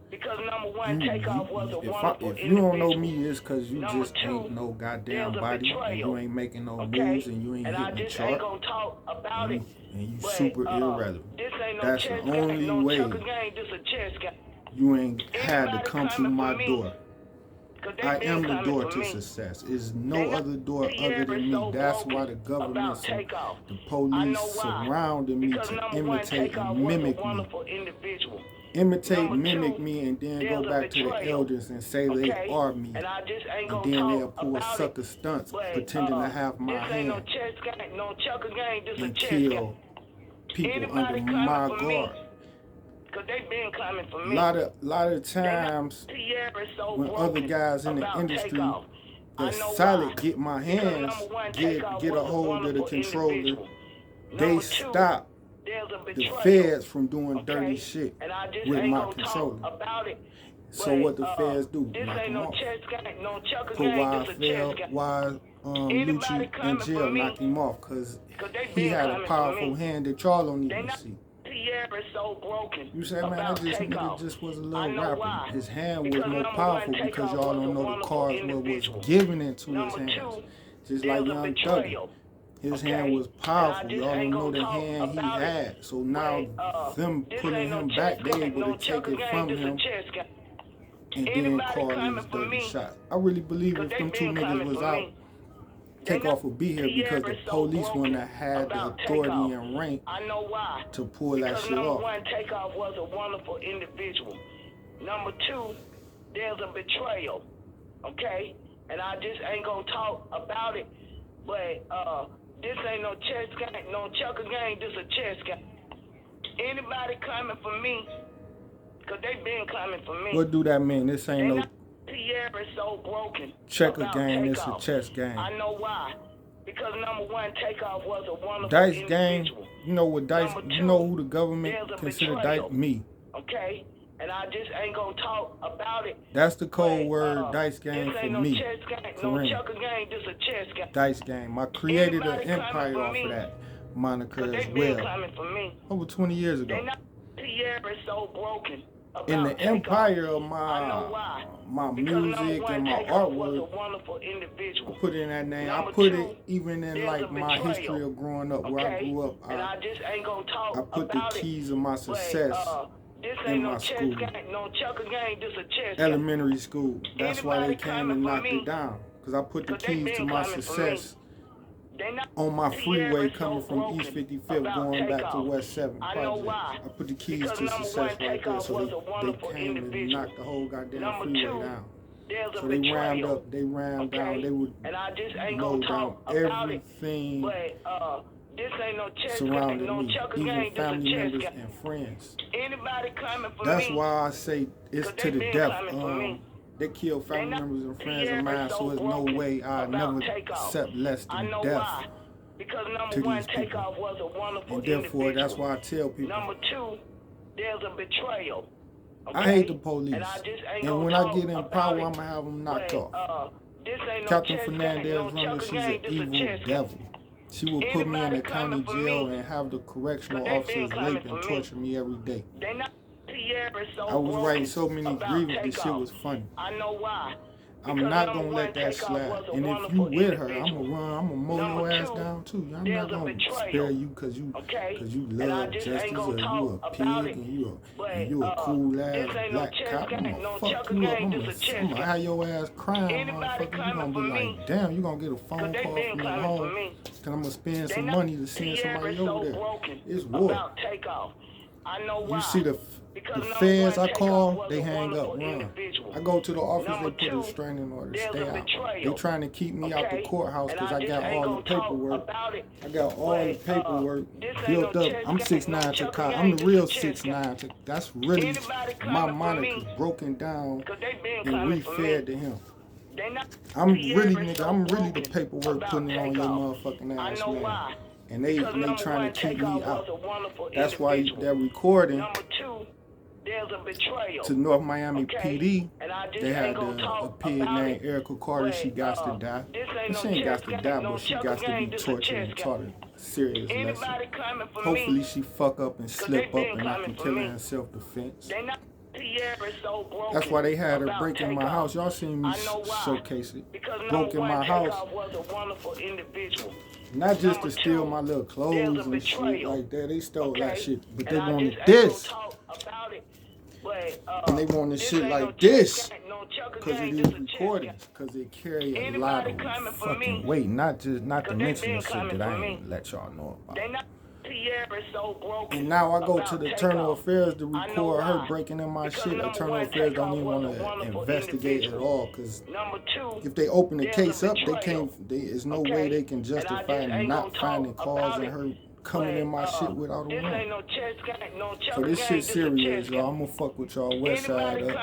[SPEAKER 5] Because number one, Takeoff was a wonderful
[SPEAKER 2] if you don't know
[SPEAKER 5] individual.
[SPEAKER 2] me, it's because you
[SPEAKER 5] Number
[SPEAKER 2] just
[SPEAKER 5] two,
[SPEAKER 2] ain't no goddamn
[SPEAKER 5] there's a
[SPEAKER 2] body, and
[SPEAKER 5] betrayal.
[SPEAKER 2] you ain't making no
[SPEAKER 5] Okay?
[SPEAKER 2] moves, and you ain't
[SPEAKER 5] And I
[SPEAKER 2] hitting the
[SPEAKER 5] just ain't
[SPEAKER 2] chart,
[SPEAKER 5] gonna talk about it.
[SPEAKER 2] and you
[SPEAKER 5] But,
[SPEAKER 2] super irrelevant.
[SPEAKER 5] this ain't no
[SPEAKER 2] That's the
[SPEAKER 5] chess
[SPEAKER 2] only
[SPEAKER 5] game, no
[SPEAKER 2] way
[SPEAKER 5] chucker game, this a chess game.
[SPEAKER 2] you ain't had to
[SPEAKER 5] Anybody
[SPEAKER 2] come to
[SPEAKER 5] coming
[SPEAKER 2] my
[SPEAKER 5] for me,
[SPEAKER 2] door.
[SPEAKER 5] 'cause they
[SPEAKER 2] I
[SPEAKER 5] been
[SPEAKER 2] am the
[SPEAKER 5] coming
[SPEAKER 2] door
[SPEAKER 5] for
[SPEAKER 2] to
[SPEAKER 5] me.
[SPEAKER 2] success. There's no
[SPEAKER 5] They not
[SPEAKER 2] other door other
[SPEAKER 5] Tierra
[SPEAKER 2] than me.
[SPEAKER 5] so
[SPEAKER 2] That's
[SPEAKER 5] broken
[SPEAKER 2] why the government,
[SPEAKER 5] about Takeoff.
[SPEAKER 2] the
[SPEAKER 5] I
[SPEAKER 2] police
[SPEAKER 5] know why.
[SPEAKER 2] surrounded me
[SPEAKER 5] Because
[SPEAKER 2] to
[SPEAKER 5] number one,
[SPEAKER 2] imitate
[SPEAKER 5] Takeoff
[SPEAKER 2] and
[SPEAKER 5] was a
[SPEAKER 2] mimic me.
[SPEAKER 5] wonderful individual.
[SPEAKER 2] Imitate,
[SPEAKER 5] Number
[SPEAKER 2] mimic
[SPEAKER 5] two,
[SPEAKER 2] me, and then
[SPEAKER 5] there's
[SPEAKER 2] go
[SPEAKER 5] a
[SPEAKER 2] back to the
[SPEAKER 5] betrayal.
[SPEAKER 2] elders and say they
[SPEAKER 5] Okay?
[SPEAKER 2] are me.
[SPEAKER 5] And I just ain't
[SPEAKER 2] And
[SPEAKER 5] gonna
[SPEAKER 2] then they'll
[SPEAKER 5] talk
[SPEAKER 2] pull
[SPEAKER 5] about
[SPEAKER 2] sucker
[SPEAKER 5] it.
[SPEAKER 2] stunts
[SPEAKER 5] But,
[SPEAKER 2] pretending to have my
[SPEAKER 5] this ain't no
[SPEAKER 2] hand
[SPEAKER 5] chess game, no chucker game, this a
[SPEAKER 2] and
[SPEAKER 5] chess
[SPEAKER 2] kill
[SPEAKER 5] game.
[SPEAKER 2] people
[SPEAKER 5] Anybody
[SPEAKER 2] under
[SPEAKER 5] coming
[SPEAKER 2] my
[SPEAKER 5] for me,
[SPEAKER 2] guard.
[SPEAKER 5] because they been coming for
[SPEAKER 2] A
[SPEAKER 5] me.
[SPEAKER 2] lot of times
[SPEAKER 5] Tierra is so
[SPEAKER 2] when other
[SPEAKER 5] broken
[SPEAKER 2] guys in the
[SPEAKER 5] about
[SPEAKER 2] industry
[SPEAKER 5] Takeoff. I
[SPEAKER 2] that's
[SPEAKER 5] know
[SPEAKER 2] solid
[SPEAKER 5] why.
[SPEAKER 2] get my
[SPEAKER 5] Because
[SPEAKER 2] hands,
[SPEAKER 5] number one,
[SPEAKER 2] get
[SPEAKER 5] Takeoff
[SPEAKER 2] a
[SPEAKER 5] was
[SPEAKER 2] hold of the
[SPEAKER 5] wonderful
[SPEAKER 2] controller,
[SPEAKER 5] individual.
[SPEAKER 2] they
[SPEAKER 5] Number two,
[SPEAKER 2] stop
[SPEAKER 5] there's a
[SPEAKER 2] the
[SPEAKER 5] betrayal.
[SPEAKER 2] feds from doing
[SPEAKER 5] Okay?
[SPEAKER 2] dirty shit
[SPEAKER 5] And I just
[SPEAKER 2] with
[SPEAKER 5] ain't
[SPEAKER 2] my
[SPEAKER 5] gonna
[SPEAKER 2] controller.
[SPEAKER 5] talk about it.
[SPEAKER 2] So
[SPEAKER 5] But,
[SPEAKER 2] what the feds do?
[SPEAKER 5] This
[SPEAKER 2] Knock
[SPEAKER 5] ain't
[SPEAKER 2] them
[SPEAKER 5] no
[SPEAKER 2] off.
[SPEAKER 5] chess game, no chucker
[SPEAKER 2] Put
[SPEAKER 5] game,
[SPEAKER 2] why
[SPEAKER 5] this a chess game. Anybody
[SPEAKER 2] Lucci in
[SPEAKER 5] coming for
[SPEAKER 2] jail,
[SPEAKER 5] me,
[SPEAKER 2] knock him off, because
[SPEAKER 5] 'cause they
[SPEAKER 2] he
[SPEAKER 5] been
[SPEAKER 2] had a
[SPEAKER 5] coming for
[SPEAKER 2] powerful
[SPEAKER 5] me.
[SPEAKER 2] hand that y'all don't
[SPEAKER 5] They
[SPEAKER 2] even
[SPEAKER 5] not
[SPEAKER 2] see.
[SPEAKER 5] Tierra is so broken
[SPEAKER 2] You say, man,
[SPEAKER 5] about
[SPEAKER 2] that just nigga
[SPEAKER 5] Takeoff.
[SPEAKER 2] just was a
[SPEAKER 5] I
[SPEAKER 2] little
[SPEAKER 5] know
[SPEAKER 2] rapper.
[SPEAKER 5] why.
[SPEAKER 2] His hand was
[SPEAKER 5] Because
[SPEAKER 2] more
[SPEAKER 5] number
[SPEAKER 2] powerful
[SPEAKER 5] one,
[SPEAKER 2] because
[SPEAKER 5] Takeoff
[SPEAKER 2] y'all
[SPEAKER 5] was a
[SPEAKER 2] don't know the
[SPEAKER 5] wonderful
[SPEAKER 2] cards what was
[SPEAKER 5] individual.
[SPEAKER 2] given into
[SPEAKER 5] Number
[SPEAKER 2] his hands.
[SPEAKER 5] two,
[SPEAKER 2] Just
[SPEAKER 5] there's
[SPEAKER 2] like
[SPEAKER 5] a
[SPEAKER 2] Young
[SPEAKER 5] betrayal.
[SPEAKER 2] Thugger. His
[SPEAKER 5] Okay?
[SPEAKER 2] hand was
[SPEAKER 5] And I
[SPEAKER 2] powerful.
[SPEAKER 5] just
[SPEAKER 2] Y'all
[SPEAKER 5] ain't
[SPEAKER 2] don't know
[SPEAKER 5] gonna
[SPEAKER 2] the
[SPEAKER 5] talk
[SPEAKER 2] hand he
[SPEAKER 5] about it.
[SPEAKER 2] had. So now
[SPEAKER 5] But,
[SPEAKER 2] them
[SPEAKER 5] this
[SPEAKER 2] pulling
[SPEAKER 5] ain't no
[SPEAKER 2] him
[SPEAKER 5] chess
[SPEAKER 2] back, they
[SPEAKER 5] game,
[SPEAKER 2] able
[SPEAKER 5] no
[SPEAKER 2] to take
[SPEAKER 5] chucker
[SPEAKER 2] it
[SPEAKER 5] game,
[SPEAKER 2] from
[SPEAKER 5] this a
[SPEAKER 2] him
[SPEAKER 5] chess game.
[SPEAKER 2] and then
[SPEAKER 5] Anybody
[SPEAKER 2] call
[SPEAKER 5] coming
[SPEAKER 2] these
[SPEAKER 5] for
[SPEAKER 2] dirty
[SPEAKER 5] me,
[SPEAKER 2] shots. I really believe
[SPEAKER 5] 'cause
[SPEAKER 2] if
[SPEAKER 5] they
[SPEAKER 2] them two
[SPEAKER 5] been
[SPEAKER 2] niggas
[SPEAKER 5] coming
[SPEAKER 2] was
[SPEAKER 5] for
[SPEAKER 2] out,
[SPEAKER 5] me.
[SPEAKER 2] Takeoff would be here because the
[SPEAKER 5] Tierra is so
[SPEAKER 2] police one
[SPEAKER 5] broken
[SPEAKER 2] that had the
[SPEAKER 5] about
[SPEAKER 2] authority
[SPEAKER 5] Takeoff.
[SPEAKER 2] and rank
[SPEAKER 5] I know why.
[SPEAKER 2] to pull that
[SPEAKER 5] Because
[SPEAKER 2] shit
[SPEAKER 5] number
[SPEAKER 2] off.
[SPEAKER 5] one, Takeoff was a wonderful individual. Number two, there's a betrayal. Okay? And I just ain't gonna talk about it. But this ain't no chess game, no chucker game, this a chess game. Anybody coming for me, because they been coming for me.
[SPEAKER 2] What do that mean? This ain't no
[SPEAKER 5] Tierra is so broken
[SPEAKER 2] checker
[SPEAKER 5] about
[SPEAKER 2] game, this a
[SPEAKER 5] Takeoff.
[SPEAKER 2] chess game.
[SPEAKER 5] I know why. Because number one, Takeoff was a wonderful
[SPEAKER 2] Dice game,
[SPEAKER 5] individual.
[SPEAKER 2] you know what dice,
[SPEAKER 5] Number
[SPEAKER 2] you
[SPEAKER 5] two,
[SPEAKER 2] know who the government
[SPEAKER 5] there's a
[SPEAKER 2] consider
[SPEAKER 5] betrayal.
[SPEAKER 2] dice? Me.
[SPEAKER 5] Okay? And I just ain't gonna talk about it.
[SPEAKER 2] That's the code
[SPEAKER 5] But,
[SPEAKER 2] word, dice game
[SPEAKER 5] this
[SPEAKER 2] for
[SPEAKER 5] ain't no
[SPEAKER 2] me.
[SPEAKER 5] chess game, no
[SPEAKER 2] Kareem.
[SPEAKER 5] chucker game, this a chess game.
[SPEAKER 2] Dice game. I created an
[SPEAKER 5] Anybody coming
[SPEAKER 2] empire
[SPEAKER 5] for
[SPEAKER 2] off
[SPEAKER 5] me,
[SPEAKER 2] of that moniker
[SPEAKER 5] 'cause they
[SPEAKER 2] as
[SPEAKER 5] been
[SPEAKER 2] well.
[SPEAKER 5] coming for me.
[SPEAKER 2] Over 20 years
[SPEAKER 5] They
[SPEAKER 2] ago.
[SPEAKER 5] not Tierra is so broken.
[SPEAKER 2] in the empire of my music and my artwork, I put in that name. I put it even in like my history of growing up, where I grew up. I put the keys of my success in my school, elementary school. That's why they came and knocked it down, because I put the keys to my success on my freeway coming from East 55th going back to West 7th Project. I put the keys to success right there, so they came and knocked the whole goddamn freeway down. So they rammed down, they would mow down everything surrounding me, even family members and friends. That's why I say it's to the death. They killed family members and friends of mine, so there's no way I never accept less than death to these people. And therefore, that's why I tell people,
[SPEAKER 5] Number two, there's a betrayal.
[SPEAKER 2] I hate the police. And when I get in power, I'm going to have them knocked off. Captain Fernandez Runner, she's an evil devil. She will put me in the county jail and have the correctional officers rape and torture me every day. I was writing so many grievances, the shit was funny.
[SPEAKER 5] I know why.
[SPEAKER 2] I'm not gonna let that slide. And if you with her, I'm gonna mow your ass down too. I'm not gonna spare you because you love justice, or you a pig and you a cool ass black cop. I'm gonna fuck you up. I'm gonna have your ass crying, motherfucker. You gonna be like, damn, you gonna get a phone call from your home because I'm gonna spend some money to send somebody over there. It's war. You see the feds I call, they hang up, run. I go to the office, they put a restraining order, stay out. They trying to keep me out the courthouse because I got all the paperwork. I got all the paperwork built up. I'm 6'9" to cop. I'm the real 6'9". That's really my moniker, broken down and refed to him. I'm really the paperwork putting it on your motherfucking ass, man. And they trying to keep me out. That's why they're recording to North Miami PD. They had a pig named Erica Carter. She got to die. And she ain't got to die, but she got to be tortured and taught a serious lesson. Hopefully she fuck up and slip up and I can kill her in self-defense. That's why they had her break in my house. Y'all seen me showcase it. Broke in my house. Not just to steal my little clothes and shit like that. They stole that shit. But they wanted this. And they wanted shit like this. Because it is recorded. Because it carry a lot of fucking weight. Not to mention the shit that I ain't let y'all know about. And now I go to the Internal Affairs to record her breaking in my shit. Internal Affairs don't even want to investigate at all, because if they open the case up, there's no way they can justify not finding cause in her coming in my shit without a warrant. So this shit serious, y'all. I'm gonna fuck with y'all West Side up.